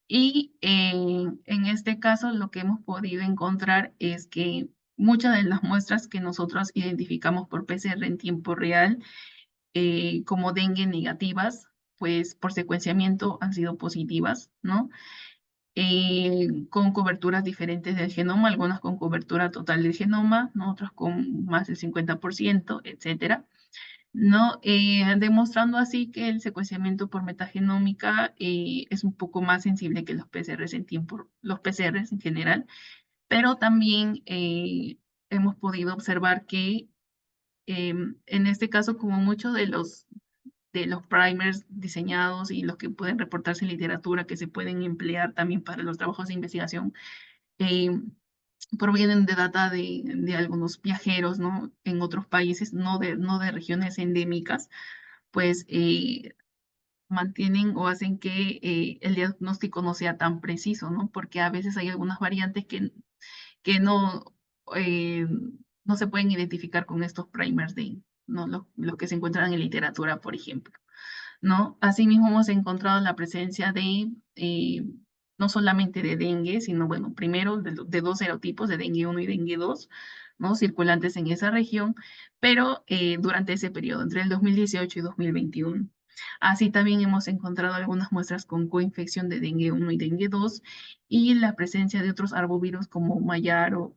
Y en este caso lo que hemos podido encontrar es que muchas de las muestras que nosotros identificamos por PCR en tiempo real como dengue negativas, pues por secuenciamiento han sido positivas, ¿no? Con coberturas diferentes del genoma, algunas con cobertura total del genoma, ¿no? Otras con más del 50%, etcétera, ¿no? Demostrando así que el secuenciamiento por metagenómica es un poco más sensible que los PCRs los PCRs en general, pero también hemos podido observar que en este caso, como muchos de los primers diseñados y los que pueden reportarse en literatura, que se pueden emplear también para los trabajos de investigación, eh, provienen de data de algunos viajeros, ¿no? En otros países, no de regiones endémicas, pues mantienen o hacen que el diagnóstico no sea tan preciso, ¿no? Porque a veces hay algunas variantes que eh, no se pueden identificar con estos primers ¿no? Lo que se encuentran en literatura, por ejemplo, ¿no? Asimismo, hemos encontrado la presencia no solamente de dengue, sino, bueno, primero de dos serotipos, de dengue 1 y dengue 2, ¿no? Circulantes en esa región, pero durante ese periodo, entre el 2018 y 2021. Así también hemos encontrado algunas muestras con coinfección de dengue 1 y dengue 2 y la presencia de otros arbovirus como Mayar o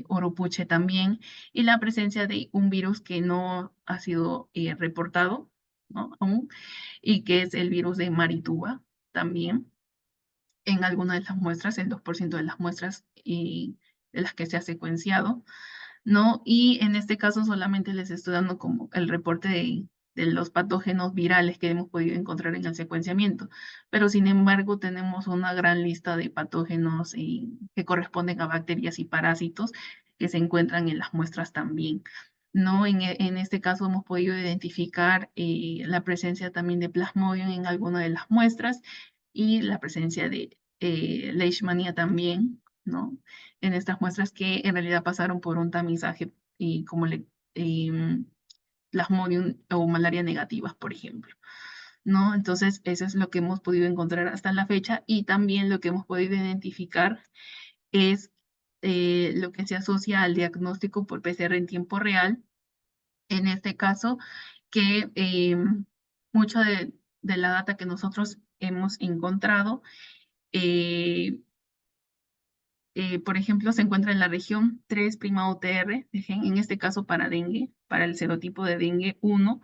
Oropuche también, y la presencia de un virus que no ha sido reportado, ¿no? Aún, y que es el virus de Marituba también. En algunas de las muestras, el 2% de las muestras de las que se ha secuenciado, ¿no? Y en este caso solamente les estoy dando como el reporte de los patógenos virales que hemos podido encontrar en el secuenciamiento, pero sin embargo tenemos una gran lista de patógenos que corresponden a bacterias y parásitos que se encuentran en las muestras también, ¿no? En este caso hemos podido identificar la presencia también de Plasmodium en alguna de las muestras y la presencia de Leishmania también, ¿no? En estas muestras que en realidad pasaron por un tamizaje y como Plasmodium o malaria negativas, por ejemplo, ¿no? Entonces, eso es lo que hemos podido encontrar hasta la fecha y también lo que hemos podido identificar es lo que se asocia al diagnóstico por PCR en tiempo real, en este caso, que mucha de la data que nosotros hemos encontrado eh, por ejemplo, se encuentra en la región 3' OTR, en este caso para dengue, para el serotipo de dengue 1,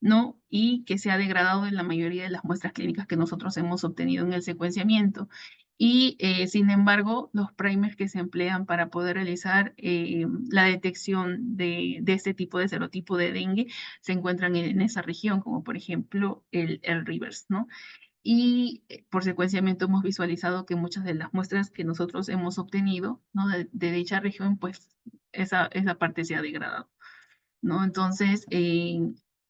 ¿no? Y que se ha degradado en la mayoría de las muestras clínicas que nosotros hemos obtenido en el secuenciamiento. Y sin embargo, los primers que se emplean para poder realizar la detección de este tipo de serotipo de dengue se encuentran en esa región, como por ejemplo el Rivers, ¿no? Y por secuenciamiento hemos visualizado que muchas de las muestras que nosotros hemos obtenido, ¿no? de dicha región, pues esa parte se ha degradado, ¿no? Entonces,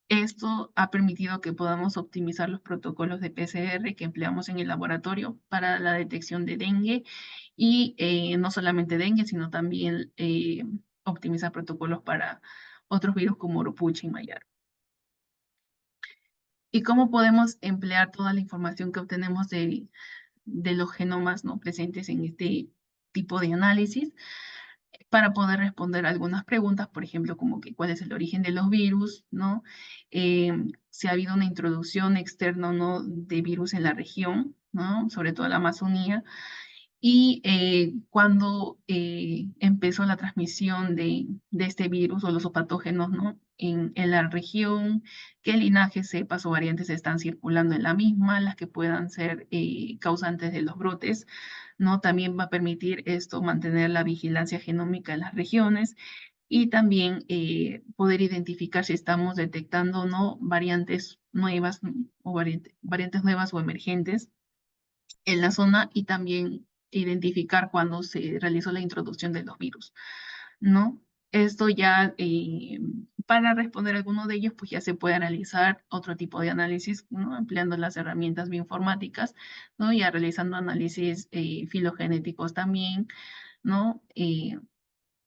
esto ha permitido que podamos optimizar los protocolos de PCR que empleamos en el laboratorio para la detección de dengue y no solamente dengue, sino también optimizar protocolos para otros virus como Urupuchi y Mayaro. ¿Y cómo podemos emplear toda la información que obtenemos de los genomas no presentes en este tipo de análisis para poder responder algunas preguntas, por ejemplo, como que cuál es el origen de los virus, ¿no? Si ha habido una introducción externa o no de virus en la región, ¿no? Sobre todo en la Amazonía, y cuando empezó la transmisión de este virus o los patógenos, ¿no? En la región, qué linajes, cepas o variantes están circulando en la misma, las que puedan ser causantes de los brotes, ¿no? También va a permitir esto mantener la vigilancia genómica en las regiones y también poder identificar si estamos detectando o no variantes nuevas o variantes nuevas o emergentes en la zona y también identificar cuándo se realizó la introducción de los virus, ¿no? Esto ya, para responder a alguno de ellos, pues ya se puede analizar otro tipo de análisis, ¿no? Empleando las herramientas bioinformáticas, ¿no? Ya realizando análisis filogenéticos también, ¿no?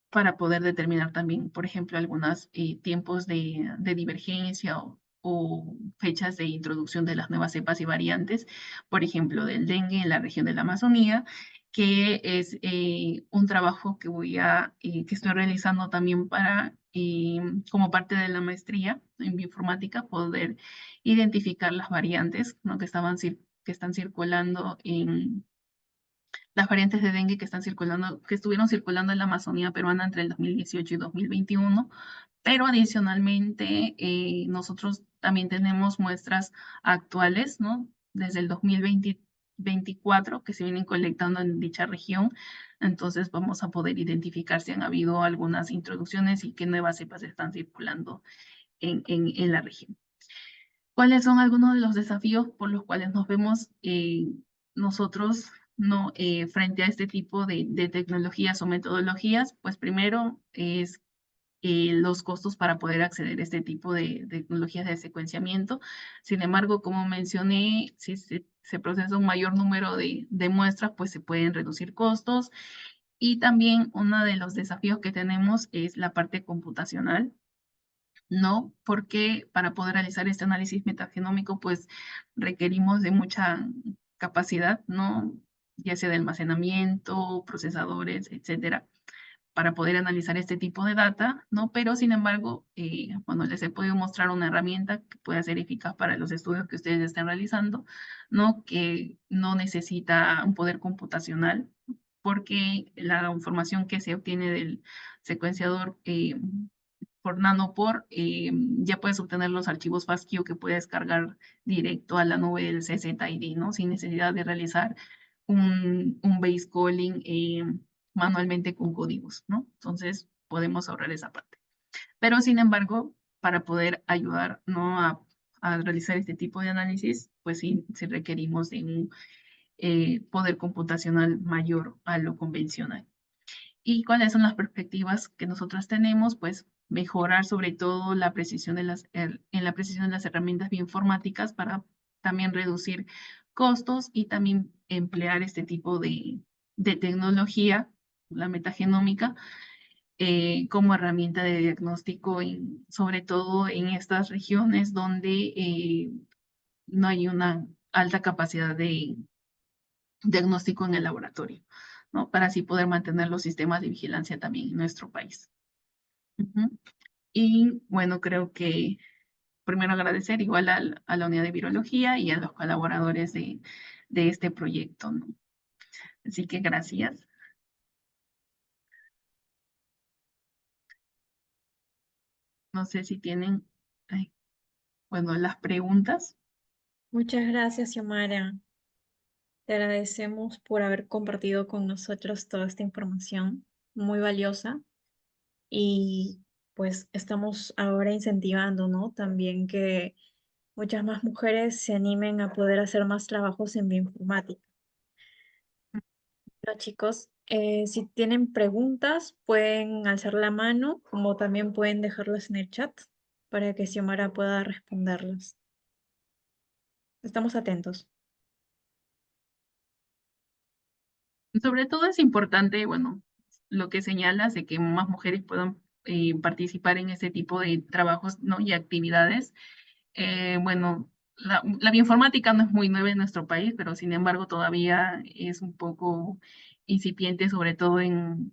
Para poder determinar también, por ejemplo, algunos tiempos de divergencia o fechas de introducción de las nuevas cepas y variantes, por ejemplo, del dengue en la región de la Amazonía, que es un trabajo que estoy realizando también para, como parte de la maestría en bioinformática, poder identificar las variantes, ¿no? Que están circulando las variantes de dengue que están circulando, que estuvieron circulando en la Amazonía peruana entre el 2018 y 2021, pero adicionalmente nosotros también tenemos muestras actuales, ¿no? Desde el 2024 que se vienen colectando en dicha región, entonces vamos a poder identificar si han habido algunas introducciones y qué nuevas cepas están circulando en la región. ¿Cuáles son algunos de los desafíos por los cuales nos vemos nosotros no, frente a este tipo de tecnologías o metodologías? Pues primero es los costos para poder acceder a este tipo de tecnologías de secuenciamiento. Sin embargo, como mencioné, si se procesa un mayor número de muestras, pues se pueden reducir costos. Y también uno de los desafíos que tenemos es la parte computacional, ¿no? Porque para poder realizar este análisis metagenómico, pues requerimos de mucha capacidad, ¿no? Ya sea de almacenamiento, procesadores, etcétera, para poder analizar este tipo de data, ¿no? Pero sin embargo, bueno, les he podido mostrar una herramienta que puede ser eficaz para los estudios que ustedes estén realizando, ¿no? Que no necesita un poder computacional, porque la información que se obtiene del secuenciador por Nanopore, ya puedes obtener los archivos FASTQ que puedes cargar directo a la nube del CZID, ¿no? Sin necesidad de realizar un base calling manualmente con códigos, ¿no? Entonces, podemos ahorrar esa parte. Pero, sin embargo, para poder ayudar, ¿no? A realizar este tipo de análisis, pues sí requerimos de un poder computacional mayor a lo convencional. ¿Y cuáles son las perspectivas que nosotros tenemos? Pues mejorar sobre todo la precisión en la precisión de las herramientas bioinformáticas para también reducir costos y también emplear este tipo de tecnología, la metagenómica, como herramienta de diagnóstico, sobre todo en estas regiones donde no hay una alta capacidad de diagnóstico en el laboratorio, ¿no? Para así poder mantener los sistemas de vigilancia también en nuestro país. Ujú. Y bueno, creo que primero agradecer igual a la unidad de virología y a los colaboradores de este proyecto, ¿no? Así que gracias. No sé si tienen, ay, bueno, las preguntas. Muchas gracias, Xiomara. Te agradecemos por haber compartido con nosotros toda esta información muy valiosa y pues estamos ahora incentivando, ¿no? También que muchas más mujeres se animen a poder hacer más trabajos en bioinformática. Bueno, chicos, Si tienen preguntas, pueden alzar la mano, como también pueden dejarlas en el chat para que Xiomara pueda responderlas. Estamos atentos. Sobre todo es importante, bueno, lo que señalas de que más mujeres puedan participar en este tipo de trabajos, ¿no? Y actividades. Bueno, la bioinformática no es muy nueva en nuestro país, pero sin embargo todavía es un poco incipiente, sobre todo en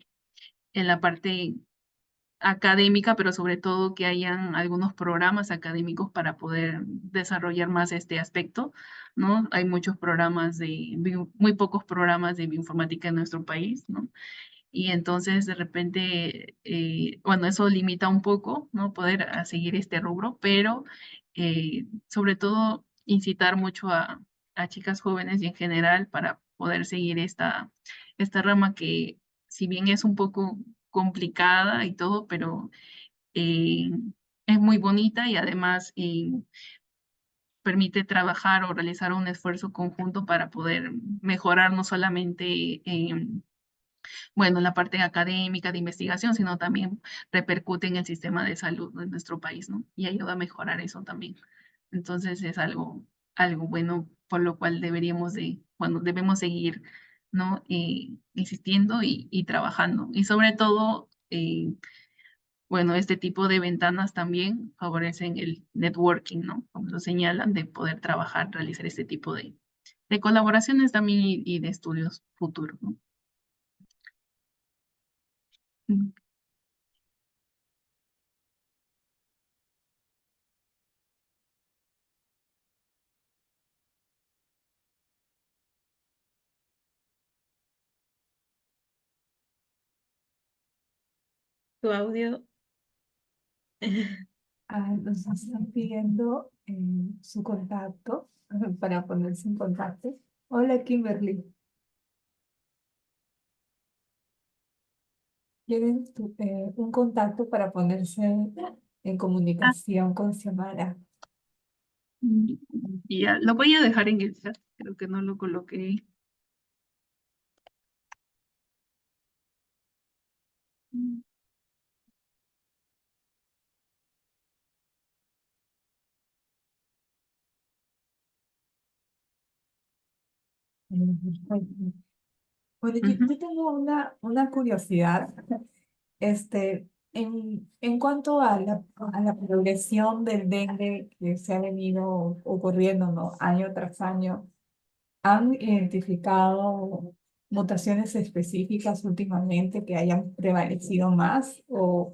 la parte académica, pero sobre todo que hayan algunos programas académicos para poder desarrollar más este aspecto, ¿no? Hay muchos programas muy pocos programas de bioinformática en nuestro país, ¿no? Y entonces de repente, bueno, eso limita un poco, ¿no? Poder seguir este rubro, pero sobre todo incitar mucho a chicas jóvenes y en general para poder seguir esta rama que si bien es un poco complicada y todo, pero eh, es muy bonita y además permite trabajar o realizar un esfuerzo conjunto para poder mejorar no solamente bueno, la parte académica de investigación, sino también repercute en el sistema de salud de nuestro país, ¿no? Y ayuda a mejorar eso también. Entonces es algo bueno por lo cual bueno, debemos seguir, ¿no? Insistiendo y trabajando. Y sobre todo, bueno, este tipo de ventanas también favorecen el networking, ¿no? Como lo señalan, de poder trabajar, realizar este tipo de colaboraciones también y de estudios futuros, ¿no? Mm. Tu audio. Nos están pidiendo su contacto para ponerse en contacto. Hola, Kimberly. ¿Quieren un contacto para ponerse en comunicación con Xiomara? Mm, y ya, lo voy a dejar en el chat, creo que no lo coloqué. Mm, Perfecto. Bueno, ujú. yo tengo una curiosidad. En cuanto a la progresión del dengue que se ha venido ocurriendo, ¿no? Año tras año, ¿han identificado mutaciones específicas últimamente que hayan prevalecido más o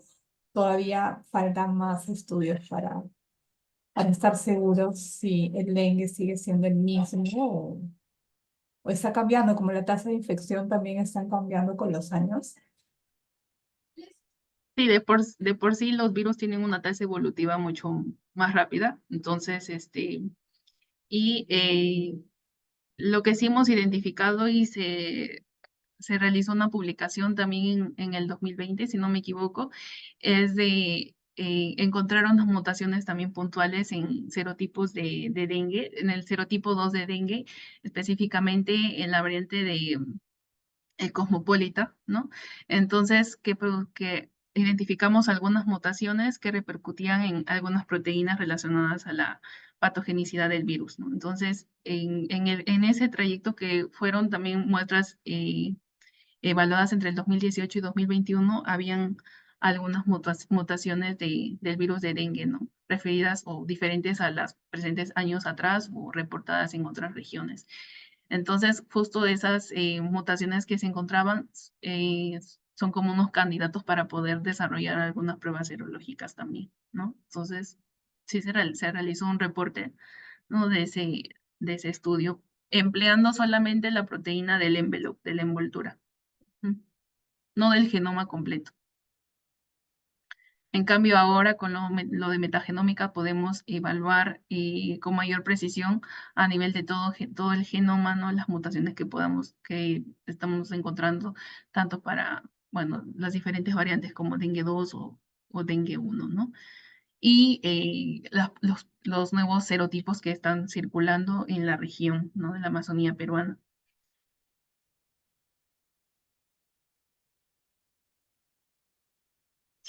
todavía faltan más estudios para estar seguros si el dengue sigue siendo el mismo o está cambiando, como la tasa de infección también están cambiando con los años? Sí, de por sí los virus tienen una tasa evolutiva mucho más rápida, entonces, y lo que sí hemos identificado y se realizó una publicación también en el 2020, si no me equivoco, es de encontrar unas mutaciones también puntuales en serotipos de dengue, en el serotipo 2 de dengue, específicamente en la variante de cosmopolita, ¿no? Entonces, que identificamos algunas mutaciones que repercutían en algunas proteínas relacionadas a la patogenicidad del virus, ¿no? Entonces, en ese trayecto que fueron también muestras evaluadas entre el 2018 y 2021, habían algunas mutaciones del virus de dengue, ¿no? Referidas o diferentes a las presentes años atrás o reportadas en otras regiones. Entonces, justo esas mutaciones que se encontraban eh, son como unos candidatos para poder desarrollar algunas pruebas serológicas también, ¿no? Entonces, sí se realizó un reporte, ¿no? De ese estudio, empleando solamente la proteína del envelope, de la envoltura, ¿m? No del genoma completo. En cambio, ahora con lo de metagenómica podemos evaluar con mayor precisión a nivel de todo el genoma, ¿no? Las mutaciones que estamos encontrando, tanto para, bueno, las diferentes variantes como dengue 2 o dengue 1, ¿no? Y los nuevos serotipos que están circulando en la región, ¿no? De la Amazonía peruana.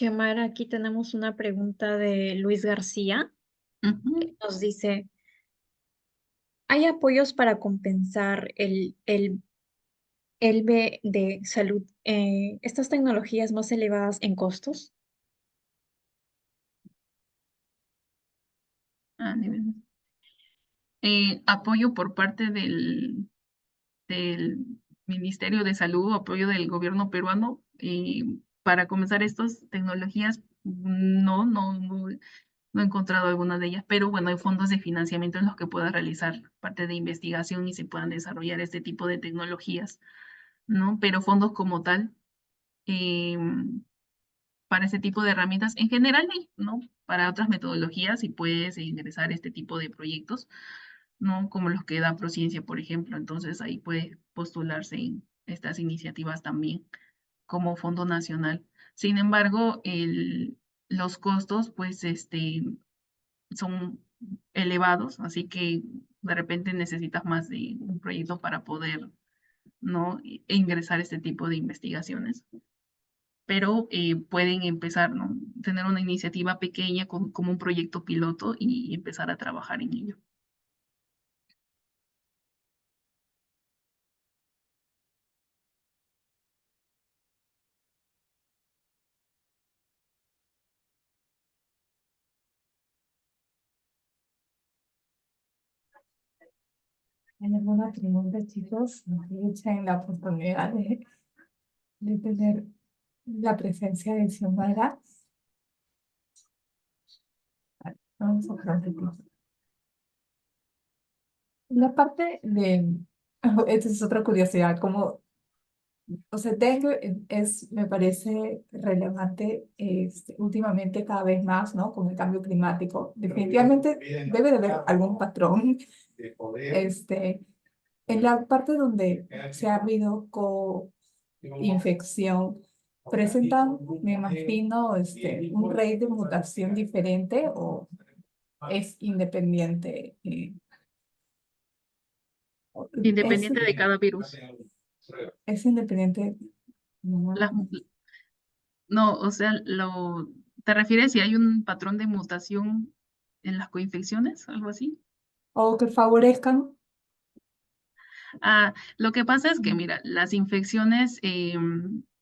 Xiomara, aquí tenemos una pregunta de Luis García. Ujú. Nos dice, ¿hay apoyos para compensar el B de salud, estas tecnologías más elevadas en costos? Ah, apoyo por parte del Ministerio de Salud, apoyo del gobierno peruano, para comenzar estas tecnologías. No he encontrado alguna de ellas, pero bueno, hay fondos de financiamiento en los que pueda realizar parte de investigación y se puedan desarrollar este tipo de tecnologías, ¿no? Pero fondos como tal, para ese tipo de herramientas, en general, ¿no? Para otras metodologías, si puedes ingresar este tipo de proyectos, ¿no? Como los que da Prociencia, por ejemplo. Entonces ahí puede postularse en estas iniciativas también como fondo nacional. Sin embargo, los costos, pues, son elevados, así que de repente necesitas más de un proyecto para poder, ¿no? Ingresar a este tipo de investigaciones. Pero pueden empezar, ¿no? Tener una iniciativa pequeña como un proyecto piloto y empezar a trabajar en ello. ¿Hay alguna pregunta, chicos? Aprovechen la oportunidad de tener la presencia de Xiomara. Vamos a repetir. La parte de, esta es otra curiosidad, como, o sea, dengue me parece relevante últimamente cada vez más, ¿no? Con el cambio climático. Definitivamente debe de haber algún patrón. Este, en la parte donde se ha habido infección, presentan, me imagino, un rate de mutación diferente o es independiente. Es, Independiente de cada virus. es independiente. Las, no, o sea, ¿te refieres si hay un patrón de mutación en las coinfecciones, algo así? O que favorezcan. Ah, lo que pasa es que, mira, las infecciones,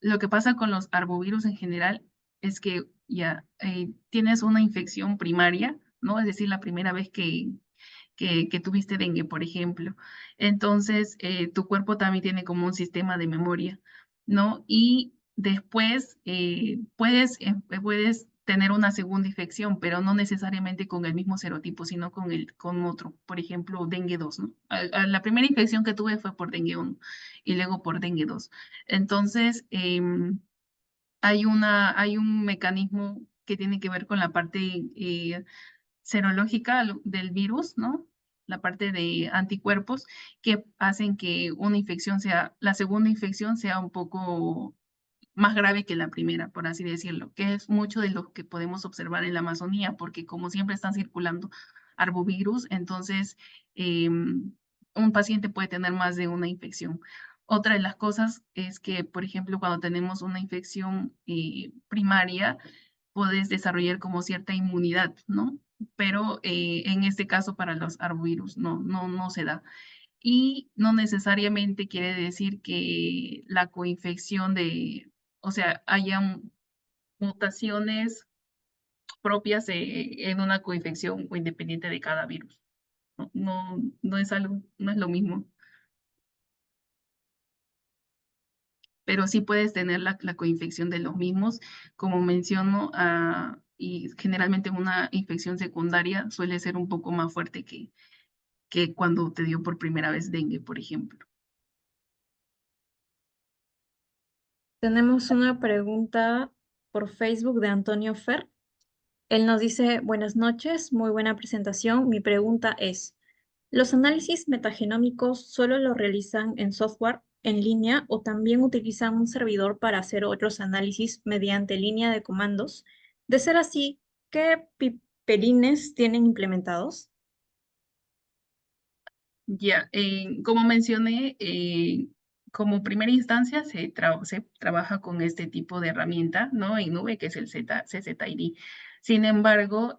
lo que pasa con los arbovirus en general es que ya tienes una infección primaria, ¿no? Es decir, la primera vez que tuviste dengue, por ejemplo. Entonces, tu cuerpo también tiene como un sistema de memoria, ¿no? Y después puedes tener una segunda infección, pero no necesariamente con el mismo serotipo, sino con otro. Por ejemplo, dengue 2, ¿no? La primera infección que tuve fue por dengue 1 y luego por dengue 2. Entonces, hay un mecanismo que tiene que ver con la parte serológica del virus, ¿no? La parte de anticuerpos que hacen que la segunda infección sea un poco más grave que la primera, por así decirlo, que es mucho de lo que podemos observar en la Amazonía, porque como siempre están circulando arbovirus, entonces un paciente puede tener más de una infección. Otra de las cosas es que, por ejemplo, cuando tenemos una infección primaria, puedes desarrollar como cierta inmunidad, ¿no? Pero en este caso para los arbovirus no se da. Y no necesariamente quiere decir que la coinfección o sea, mutaciones propias en una coinfección o independiente de cada virus. No es algo, no es lo mismo. Pero sí puedes tener la coinfección de los mismos, como menciono, y generalmente una infección secundaria suele ser un poco más fuerte que cuando te dio por primera vez dengue, por ejemplo. Tenemos una pregunta por Facebook de Antonio Fer. Él nos dice, buenas noches, muy buena presentación. Mi pregunta es, ¿los análisis metagenómicos solo los realizan en software en línea o también utilizan un servidor para hacer otros análisis mediante línea de comandos? De ser así, ¿qué piperines tienen implementados? Ya, como mencioné, como primera instancia se trabaja con este tipo de herramienta, ¿no? En nube, que es el CZID. Sin embargo,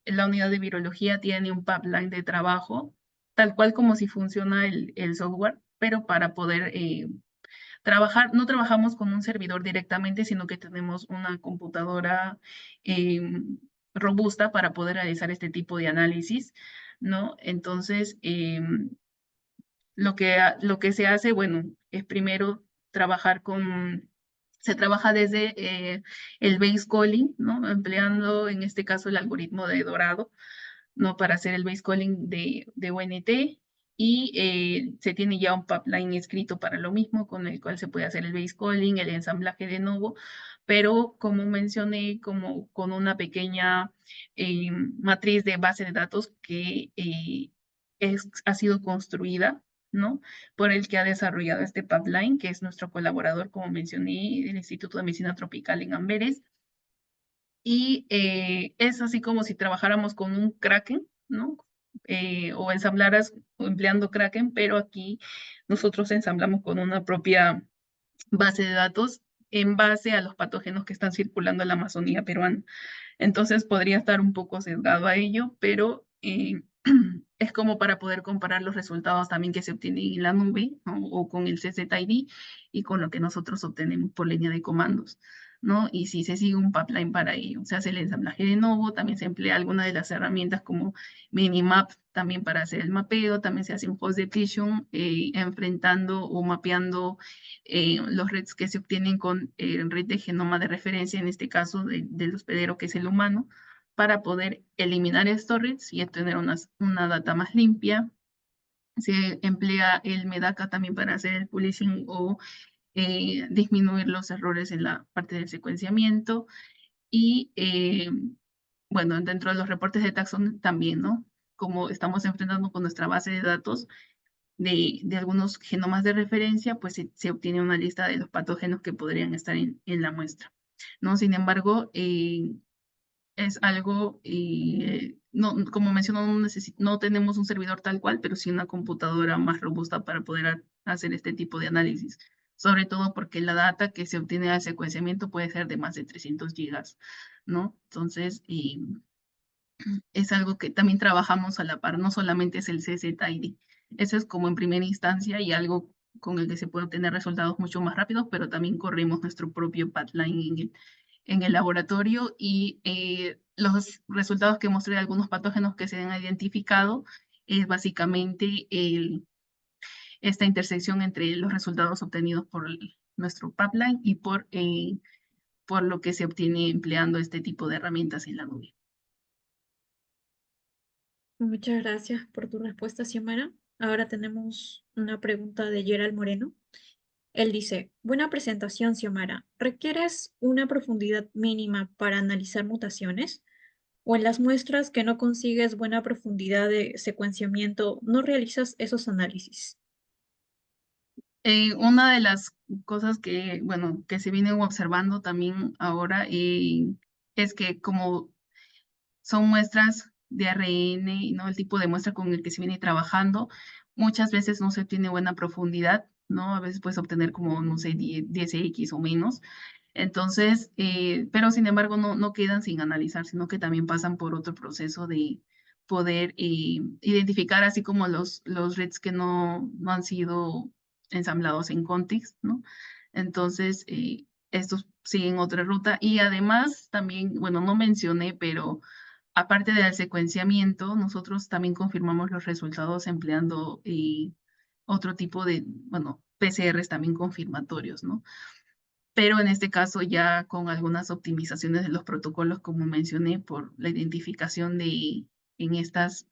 la unidad de virología tiene un pipeline de trabajo, tal cual como si funciona el software, pero para poder trabajar, no trabajamos con un servidor directamente, sino que tenemos una computadora robusta para poder realizar este tipo de análisis, ¿no? Entonces, lo que se hace, bueno, es primero trabajar se trabaja desde el base calling, ¿no? Empleando en este caso el algoritmo de Dorado, ¿no? Para hacer el base calling de ONT y se tiene ya un pipeline escrito para lo mismo, con el cual se puede hacer el base calling, el ensamblaje de nuevo, pero como mencioné, como con una pequeña matriz de base de datos que ha sido construida, ¿no? Por el que ha desarrollado este pipeline, que es nuestro colaborador, como mencioné, del Instituto de Medicina Tropical en Amberes. Y es así como si trabajáramos con un Kraken, ¿no? O ensamblaras empleando Kraken, pero aquí nosotros ensamblamos con una propia base de datos en base a los patógenos que están circulando en la Amazonía peruana. Entonces podría estar un poco sesgado a ello, pero es como para poder comparar los resultados también que se obtienen en la nube, ¿no? O con el CZID y con lo que nosotros obtenemos por línea de comandos, ¿no? Y si se sigue un pipeline para ello, se hace el ensamblaje de nuevo, también se emplea alguna de las herramientas como Minimap también para hacer el mapeo, también se hace un host depletion enfrentando o mapeando los redes que se obtienen con el red de genoma de referencia, en este caso del hospedero que es el humano, para poder eliminar estos reads y obtener una data más limpia. Se emplea el Medaka también para hacer el polishing o disminuir los errores en la parte del secuenciamiento. Y bueno, dentro de los reportes de taxón también, ¿no? Como estamos enfrentando con nuestra base de datos de algunos genomas de referencia, pues se obtiene una lista de los patógenos que podrían estar en la muestra, ¿no? Sin embargo, es algo, no, como mencionó, no tenemos un servidor tal cual, pero sí una computadora más robusta para poder hacer este tipo de análisis. Sobre todo porque la data que se obtiene al secuenciamiento puede ser de más de 300 gigas, ¿no? Entonces, es algo que también trabajamos a la par, no solamente es el CZID. Eso es como en primera instancia y algo con el que se puede obtener resultados mucho más rápidos, pero también corremos nuestro propio pipeline en el laboratorio y los resultados que mostré de algunos patógenos que se han identificado es básicamente esta intersección entre los resultados obtenidos por nuestro pipeline y por lo que se obtiene empleando este tipo de herramientas en la nube. Muchas gracias por tu respuesta, Xiomara. Ahora tenemos una pregunta de Gerald Moreno. Él dice, buena presentación, Xiomara. ¿Requieres una profundidad mínima para analizar mutaciones? ¿O en las muestras que no consigues buena profundidad de secuenciamiento, no realizas esos análisis? Una de las cosas que, bueno, que se vienen observando también ahora es que como son muestras de ARN, ¿no? El tipo de muestra con el que se viene trabajando, muchas veces no se tiene buena profundidad, ¿no? A veces puedes obtener como, no sé, 10x o menos. Entonces, pero sin embargo no quedan sin analizar, sino que también pasan por otro proceso de poder identificar, así como los reads que no han sido ensamblados en context, ¿no? Entonces, estos siguen otra ruta y además también, bueno, no mencioné, pero aparte del secuenciamiento, nosotros también confirmamos los resultados empleando otro tipo de, bueno, PCRs también confirmatorios, ¿no? Pero en este caso ya con algunas optimizaciones de los protocolos, como mencioné, por la identificación en estas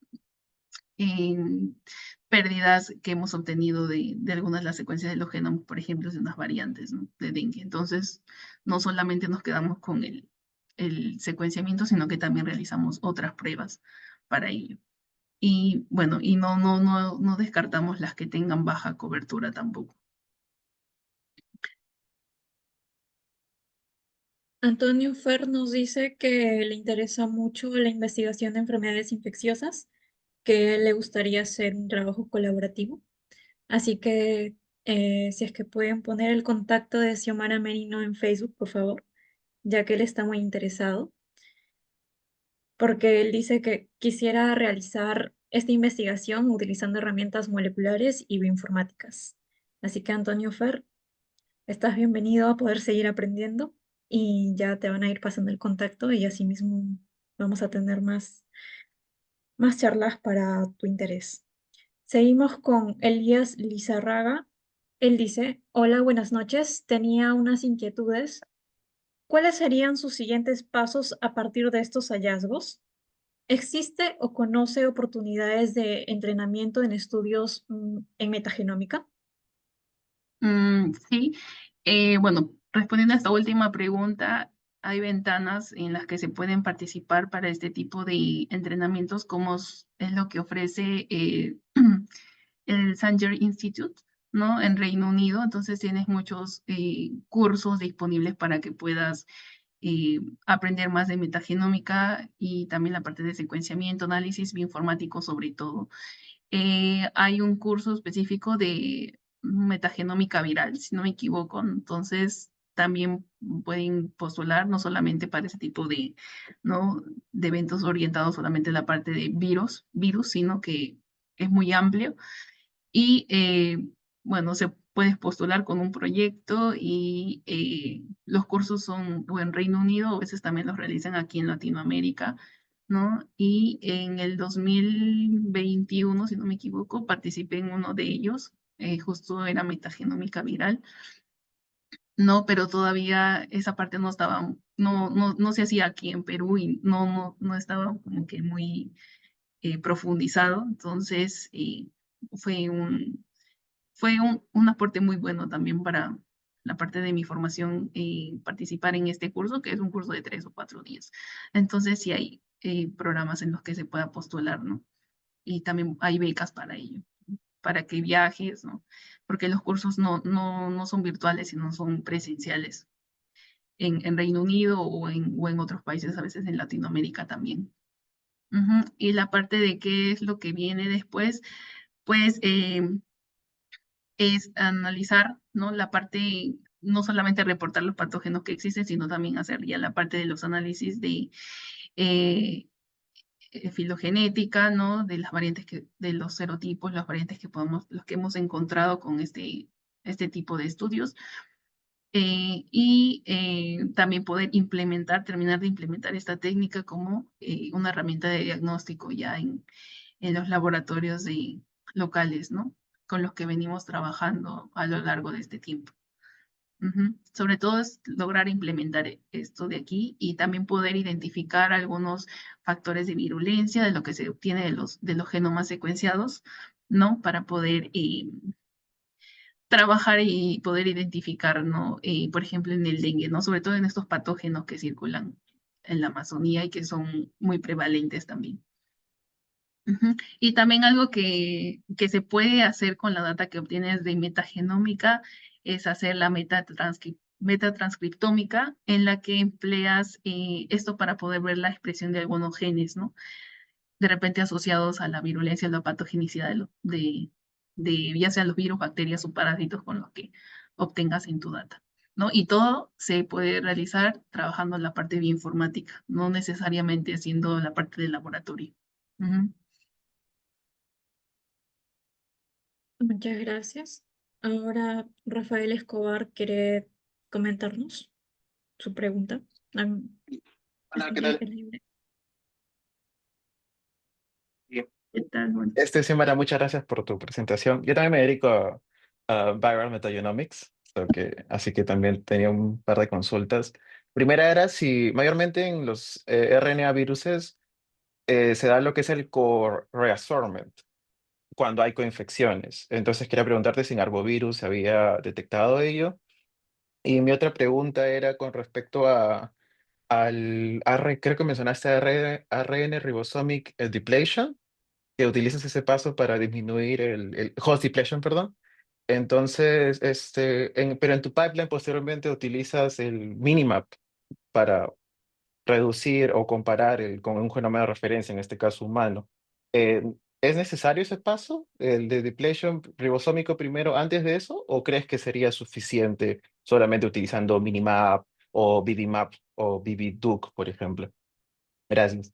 pérdidas que hemos obtenido de algunas de las secuencias de los genomas, por ejemplo, de unas variantes, ¿no? De dengue. Entonces, no solamente nos quedamos con el secuenciamiento, sino que también realizamos otras pruebas para ello. Y bueno, y no descartamos las que tengan baja cobertura tampoco. Antonio Fer nos dice que le interesa mucho la investigación de enfermedades infecciosas, que le gustaría hacer un trabajo colaborativo. Así que Si es que pueden poner el contacto de Xiomara Merino en Facebook, por favor, ya que él está muy interesado, porque él dice que quisiera realizar esta investigación utilizando herramientas moleculares y bioinformáticas. Así que Antonio Fer, estás bienvenido a poder seguir aprendiendo y ya te van a ir pasando el contacto y así mismo vamos a tener más charlas para tu interés. Seguimos con Elías Lizarraga. Él dice, hola, buenas noches. Tenía unas inquietudes. ¿Cuáles serían sus siguientes pasos a partir de estos hallazgos? ¿Existe o conoce oportunidades de entrenamiento en estudios en metagenómica? Sí, bueno, respondiendo a esta última pregunta, hay ventanas en las que se pueden participar para este tipo de entrenamientos, como es lo que ofrece el Sanger Institute, ¿no? En Reino Unido. Entonces tienes muchos cursos disponibles para que puedas aprender más de metagenómica y también la parte de secuenciamiento, análisis bioinformático sobre todo. Hay un curso específico de metagenómica viral, si no me equivoco, entonces también pueden postular no solamente para ese tipo de, ¿no? de eventos orientados solamente a la parte de virus, sino que es muy amplio y bueno, se puedes postular con un proyecto y los cursos son o en Reino Unido, a veces también los realizan aquí en Latinoamérica, ¿no? Y en el 2021, si no me equivoco, participé en uno de ellos, justo era metagenómica viral, ¿no? Pero todavía esa parte no estaba, no se hacía aquí en Perú y no estaba como que muy profundizado, entonces fue un aporte muy bueno también para la parte de mi formación, participar en este curso, que es un curso de 3 o 4 días. Entonces, sí hay programas en los que se pueda postular, ¿no? Y también hay becas para ello, para que viajes, ¿no? Porque los cursos no son virtuales, sino son presenciales en Reino Unido o en otros países, a veces en Latinoamérica también. Ujú. Y la parte de qué es lo que viene después, pues es analizar, ¿no? La parte, no solamente reportar los patógenos que existen, sino también hacer ya la parte de los análisis de eh, filogenética, ¿no? De las variantes de los serotipos, las variantes los que hemos encontrado con este tipo de estudios. Y también poder terminar de implementar esta técnica como una herramienta de diagnóstico ya en los laboratorios locales, ¿no? Con los que venimos trabajando a lo largo de este tiempo. Sobre todo es lograr implementar esto de aquí y también poder identificar algunos factores de virulencia de lo que se obtiene de los genomas secuenciados, ¿no? Para poder trabajar y poder identificar, ¿no? Por ejemplo, en el dengue, ¿no? Sobre todo en estos patógenos que circulan en la Amazonía y que son muy prevalentes también. Y también algo que se puede hacer con la data que obtienes de metagenómica es hacer la metatranscriptómica, en la que empleas esto para poder ver la expresión de algunos genes, ¿no? De repente asociados a la virulencia o la patogenicidad de ya sean los virus, bacterias o parásitos con los que obtengas en tu data, ¿no? Y todo se puede realizar trabajando en la parte bioinformática, no necesariamente haciendo la parte del laboratorio. Ujú. Muchas gracias. Ahora Rafael Escobar quiere comentarnos su pregunta. Hola, ¿qué Es tal? libre. Bien. ¿Qué tal? Bueno, Xiomara, muchas gracias por tu presentación. Yo también me dedico a Viral Metagenomics, así que también tenía un par de consultas. Primera era si mayormente en los RNA viruses se da lo que es el co-reassortment cuando hay coinfecciones. Entonces quería preguntarte si en arbovirus se había detectado ello. Y mi otra pregunta era con respecto al creo que mencionaste ARN ribosomic depletion, que utilizas ese paso para disminuir el host depletion, perdón. Entonces, pero en tu pipeline posteriormente utilizas el Minimap para reducir o comparar con un genoma de referencia, en este caso humano. ¿Es necesario ese paso, el de depletion ribosómico primero antes de eso? ¿O crees que sería suficiente solamente utilizando Minimap o BBMap o BBDuc, por ejemplo? Gracias.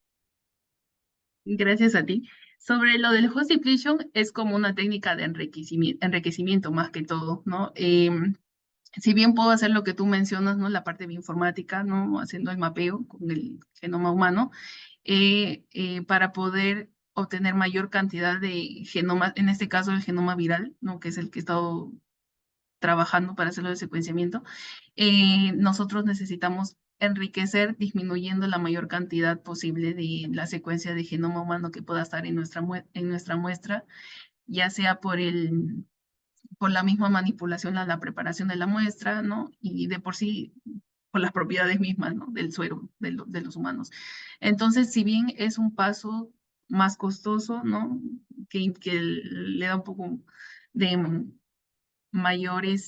Gracias a ti. Sobre lo del host depletion, es como una técnica de enriquecimiento más que todo, ¿no? Si bien puedo hacer lo que tú mencionas, ¿no? La parte bioinformática, ¿no? Haciendo el mapeo con el genoma humano, para poder obtener mayor cantidad de genomas, en este caso el genoma viral, ¿no? Que es el que he estado trabajando para hacerlo de secuenciamiento, nosotros necesitamos enriquecer disminuyendo la mayor cantidad posible de la secuencia de genoma humano que pueda estar en nuestra muestra, ya sea por la misma manipulación a la preparación de la muestra, ¿no? Y de por sí, por las propiedades mismas, ¿no? Del suero de los humanos. Entonces, si bien es un paso más costoso, ¿no? Que le da un poco de mayor, le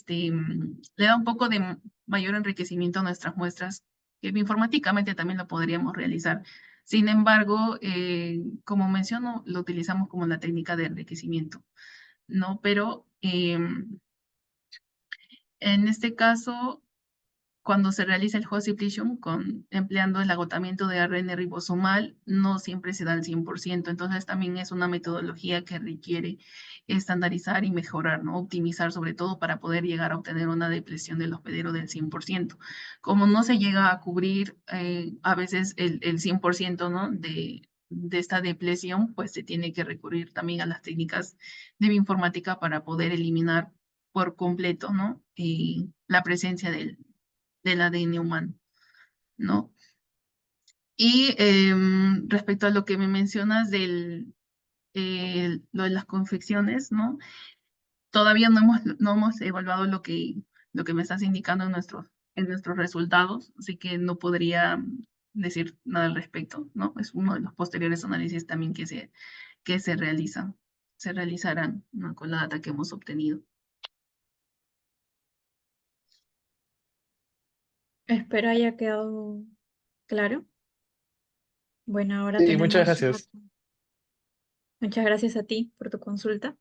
da un poco de mayor enriquecimiento a nuestras muestras, que informáticamente también lo podríamos realizar. Sin embargo, como menciono, lo utilizamos como la técnica de enriquecimiento, ¿no? Pero en este caso, cuando se realiza el host depletion empleando el agotamiento de ARN ribosomal, no siempre se da al 100%. Entonces también es una metodología que requiere estandarizar y mejorar, ¿no? Optimizar sobre todo para poder llegar a obtener una depresión del hospedero del 100%. Como no se llega a cubrir a veces el 100%, ¿no? de esta depresión, pues se tiene que recurrir también a las técnicas de bioinformática para poder eliminar por completo, ¿no? La presencia del ADN humano, ¿no? Y respecto a lo que me mencionas lo de las confecciones, ¿no? Todavía no hemos evaluado lo que me estás indicando en nuestros resultados, así que no podría decir nada al respecto, ¿no? Es uno de los posteriores análisis también que se realizarán, ¿no? Con la data que hemos obtenido. Espero haya quedado claro. Bueno, ahora Sí, muchas tenemos gracias. muchas gracias a ti por tu consulta.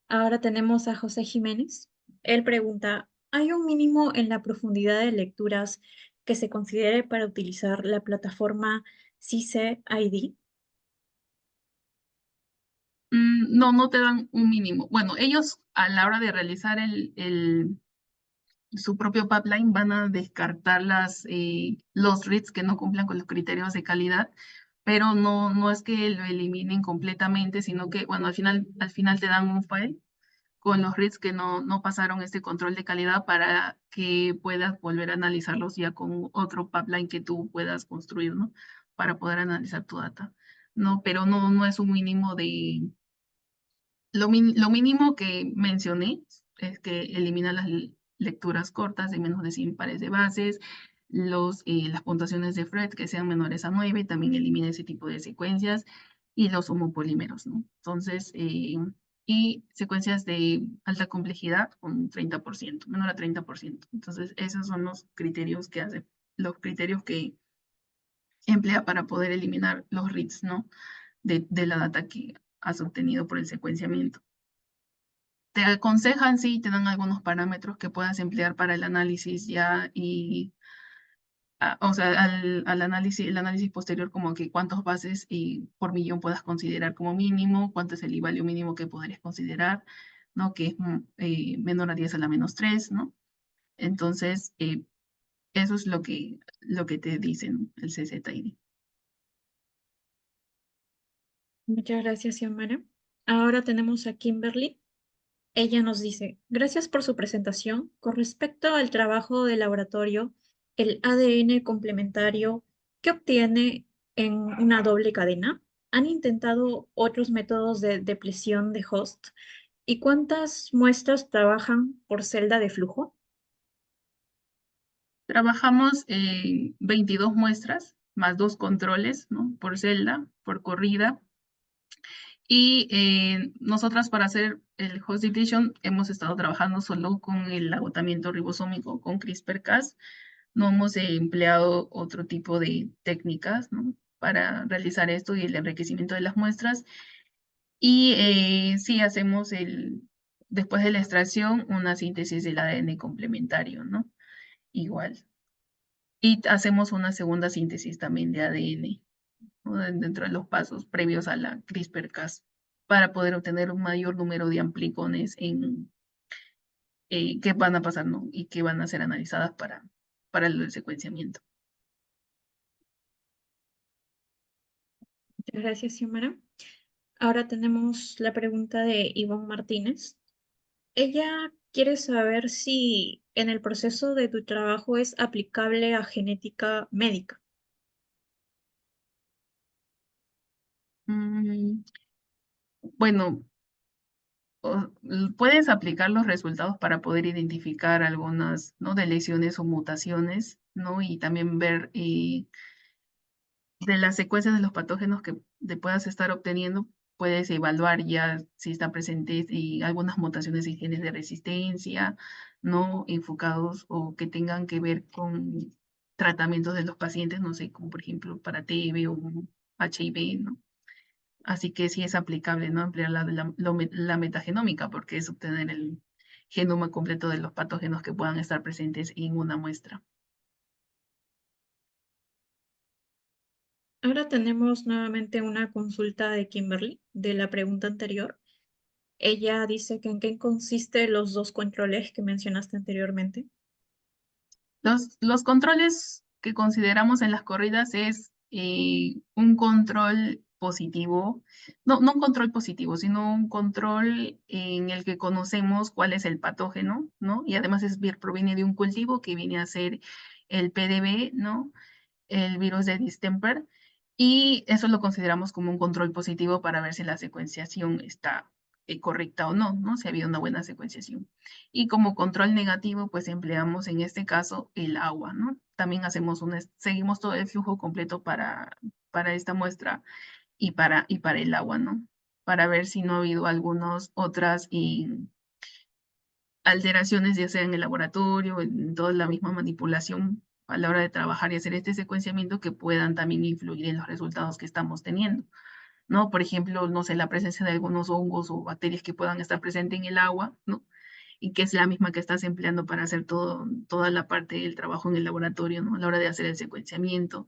Ahora tenemos a José Jiménez. Él pregunta, ¿hay un mínimo en la profundidad de lecturas que se considere para utilizar la plataforma CICE-ID? No te dan un mínimo. Bueno, ellos a la hora de realizar su propio pipeline van a descartar los reads que no cumplan con los criterios de calidad, pero no es que lo eliminen completamente, sino que, bueno, al final te dan un file con los reads que no pasaron este control de calidad para que puedas volver a analizarlos ya con otro pipeline que tú puedas construir, ¿no? Para poder analizar tu data. No, pero no es un mínimo lo mínimo que mencioné es que elimina las lecturas cortas de menos de 100 pares de bases, las puntuaciones de Fred que sean menores a 9, también elimina ese tipo de secuencias y los homopolímeros, ¿no? Entonces, y secuencias de alta complejidad con 30%, menor a 30%. Entonces, esos son los criterios que emplea para poder eliminar los reads, ¿no? De la data que has obtenido por el secuenciamiento. Te aconsejan, sí, te dan algunos parámetros que puedas emplear para el análisis ya o sea, el análisis posterior como que cuántos bases y por millón puedas considerar como mínimo, cuánto es el I-value mínimo que podrías considerar, ¿no? Que es menor a 10 a la menos 3, ¿no? Entonces, eso es lo que te dicen el CZID. Muchas gracias, Xiomara. Ahora tenemos a Kimberly. Ella nos dice, gracias por su presentación. Con respecto al trabajo de laboratorio, el ADN complementario, ¿qué obtiene en una doble cadena? ¿Han intentado otros métodos de depresión de host? ¿Y cuántas muestras trabajan por celda de flujo? Trabajamos 22 muestras más 2 controles, ¿no? Por celda, por corrida. Y nosotras para hacer el host depletion hemos estado trabajando solo con el agotamiento ribosómico, con CRISPR-Cas. No hemos empleado otro tipo de técnicas, ¿no? Para realizar esto y el enriquecimiento de las muestras. Y sí hacemos después de la extracción, una síntesis del ADN complementario, ¿no? Igual. Y hacemos una segunda síntesis también de ADN, ¿no? Dentro de los pasos previos a la CRISPR-Cas para poder obtener un mayor número de amplicones que van a pasar, ¿no? Y que van a ser analizadas para el secuenciamiento. Muchas gracias, Xiomara. Ahora tenemos la pregunta de Ivonne Martínez. Ella quiere saber si en el proceso de tu trabajo es aplicable a genética médica. Mm, bueno, puedes aplicar los resultados para poder identificar algunas, ¿no? De lesiones o mutaciones, ¿no? Y también ver de las secuencias de los patógenos que te puedas estar obteniendo, puedes evaluar ya si están presentes algunas mutaciones en genes de resistencia, ¿no? Enfocados o que tengan que ver con tratamientos de los pacientes, no sé, como por ejemplo para TB o HIV, ¿no? Así que sí es aplicable, ¿no? Ampliar la metagenómica, porque es obtener el genoma completo de los patógenos que puedan estar presentes en una muestra. Ahora tenemos nuevamente una consulta de Kimberly de la pregunta anterior. Ella dice que en qué consiste los dos controles que mencionaste anteriormente. Los controles que consideramos en las corridas es un control positivo, no un control positivo, sino un control en el que conocemos cuál es el patógeno, ¿no? Y además proviene de un cultivo que viene a ser el PDB, ¿no? El virus de distemper, y eso lo consideramos como un control positivo para ver si la secuenciación está correcta o no, ¿no? Si ha habido una buena secuenciación. Y como control negativo, pues empleamos en este caso el agua, ¿no? También seguimos todo el flujo completo para esta muestra y para el agua, ¿no? Para ver si no ha habido algunas otras alteraciones, ya sea en el laboratorio, en toda la misma manipulación a la hora de trabajar y hacer este secuenciamiento que puedan también influir en los resultados que estamos teniendo, ¿no? Por ejemplo, no sé, la presencia de algunos hongos o bacterias que puedan estar presentes en el agua, ¿no? Y que es la misma que estás empleando para hacer toda la parte del trabajo en el laboratorio, ¿no? A la hora de hacer el secuenciamiento,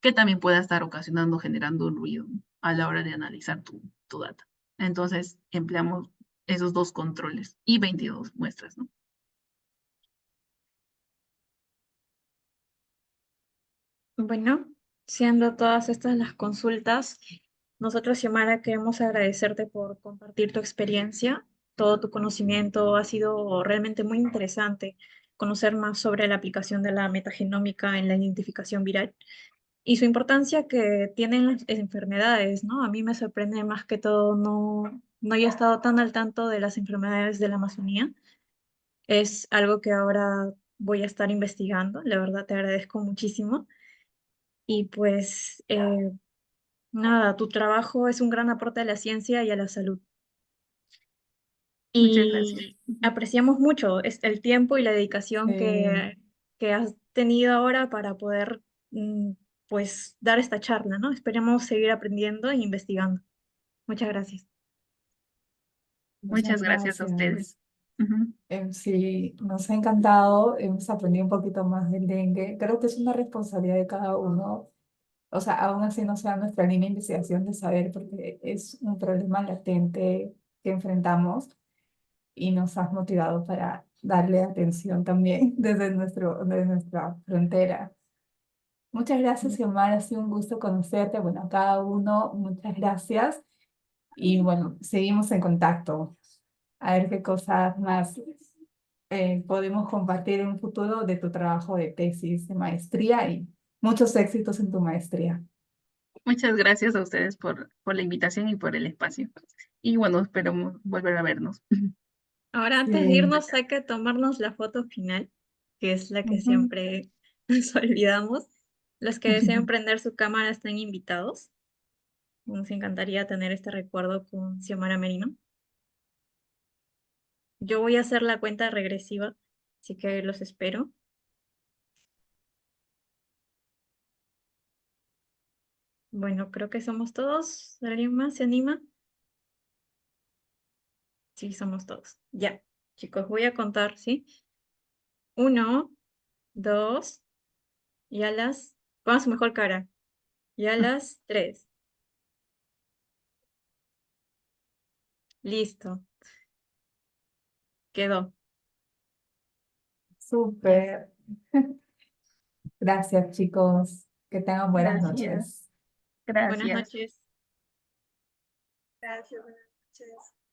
que también pueda estar ocasionando, generando un ruido, ¿no? A la hora de analizar tu data. Entonces, empleamos esos dos controles y 22 muestras, ¿no? Bueno, siendo todas estas las consultas, nosotros, Xiomara, queremos agradecerte por compartir tu experiencia, todo tu conocimiento. Ha sido realmente muy interesante conocer más sobre la aplicación de la metagenómica en la identificación viral y su importancia que tienen las enfermedades, ¿no? A mí me sorprende más que todo, no haya estado tan al tanto de las enfermedades de la Amazonía. Es algo que ahora voy a estar investigando. La verdad, te agradezco muchísimo. Y pues nada, tu trabajo es un gran aporte a la ciencia y a la salud. Muchas gracias. Y apreciamos mucho el tiempo y la dedicación Sí, que has tenido ahora para poder pues dar esta charla, ¿no? Esperemos seguir aprendiendo e investigando. Muchas gracias. muchas Muchas gracias a gracias. ustedes. Ujú. Sí, nos ha encantado, hemos aprendido un poquito más del dengue. Creo que es una responsabilidad de cada uno, o sea, aún así no sea nuestra línea de investigación de saber, porque es un problema latente que enfrentamos y nos has motivado para darle atención también desde nuestra frontera. Muchas gracias, Xiomara, ha sido un gusto conocerte. Bueno, a cada uno, muchas gracias. Y bueno, seguimos en contacto. A ver qué cosas más podemos compartir en un futuro de tu trabajo de tesis de maestría y muchos éxitos en tu maestría. Muchas gracias a ustedes por la invitación y por el espacio. Y bueno, esperamos volver a vernos. Ahora, antes de Sí. irnos, hay que tomarnos la foto final, que es la que Ujú. siempre nos olvidamos. Los que deseen prender su cámara están invitados. Nos encantaría tener este recuerdo con Xiomara Merino. Yo voy a hacer la cuenta regresiva, así que los espero. Bueno, creo que somos todos. ¿Alguien más se anima? Sí, somos todos. Ya, chicos, voy a contar, ¿sí? 1, 2, y a las... Pongan su mejor cara. Y a las 3. Listo, quedó. Ya. Súper. Gracias, chicos. Que tengan buenas Gracias. noches. Buenas Gracias. noches. Gracias, buenas noches.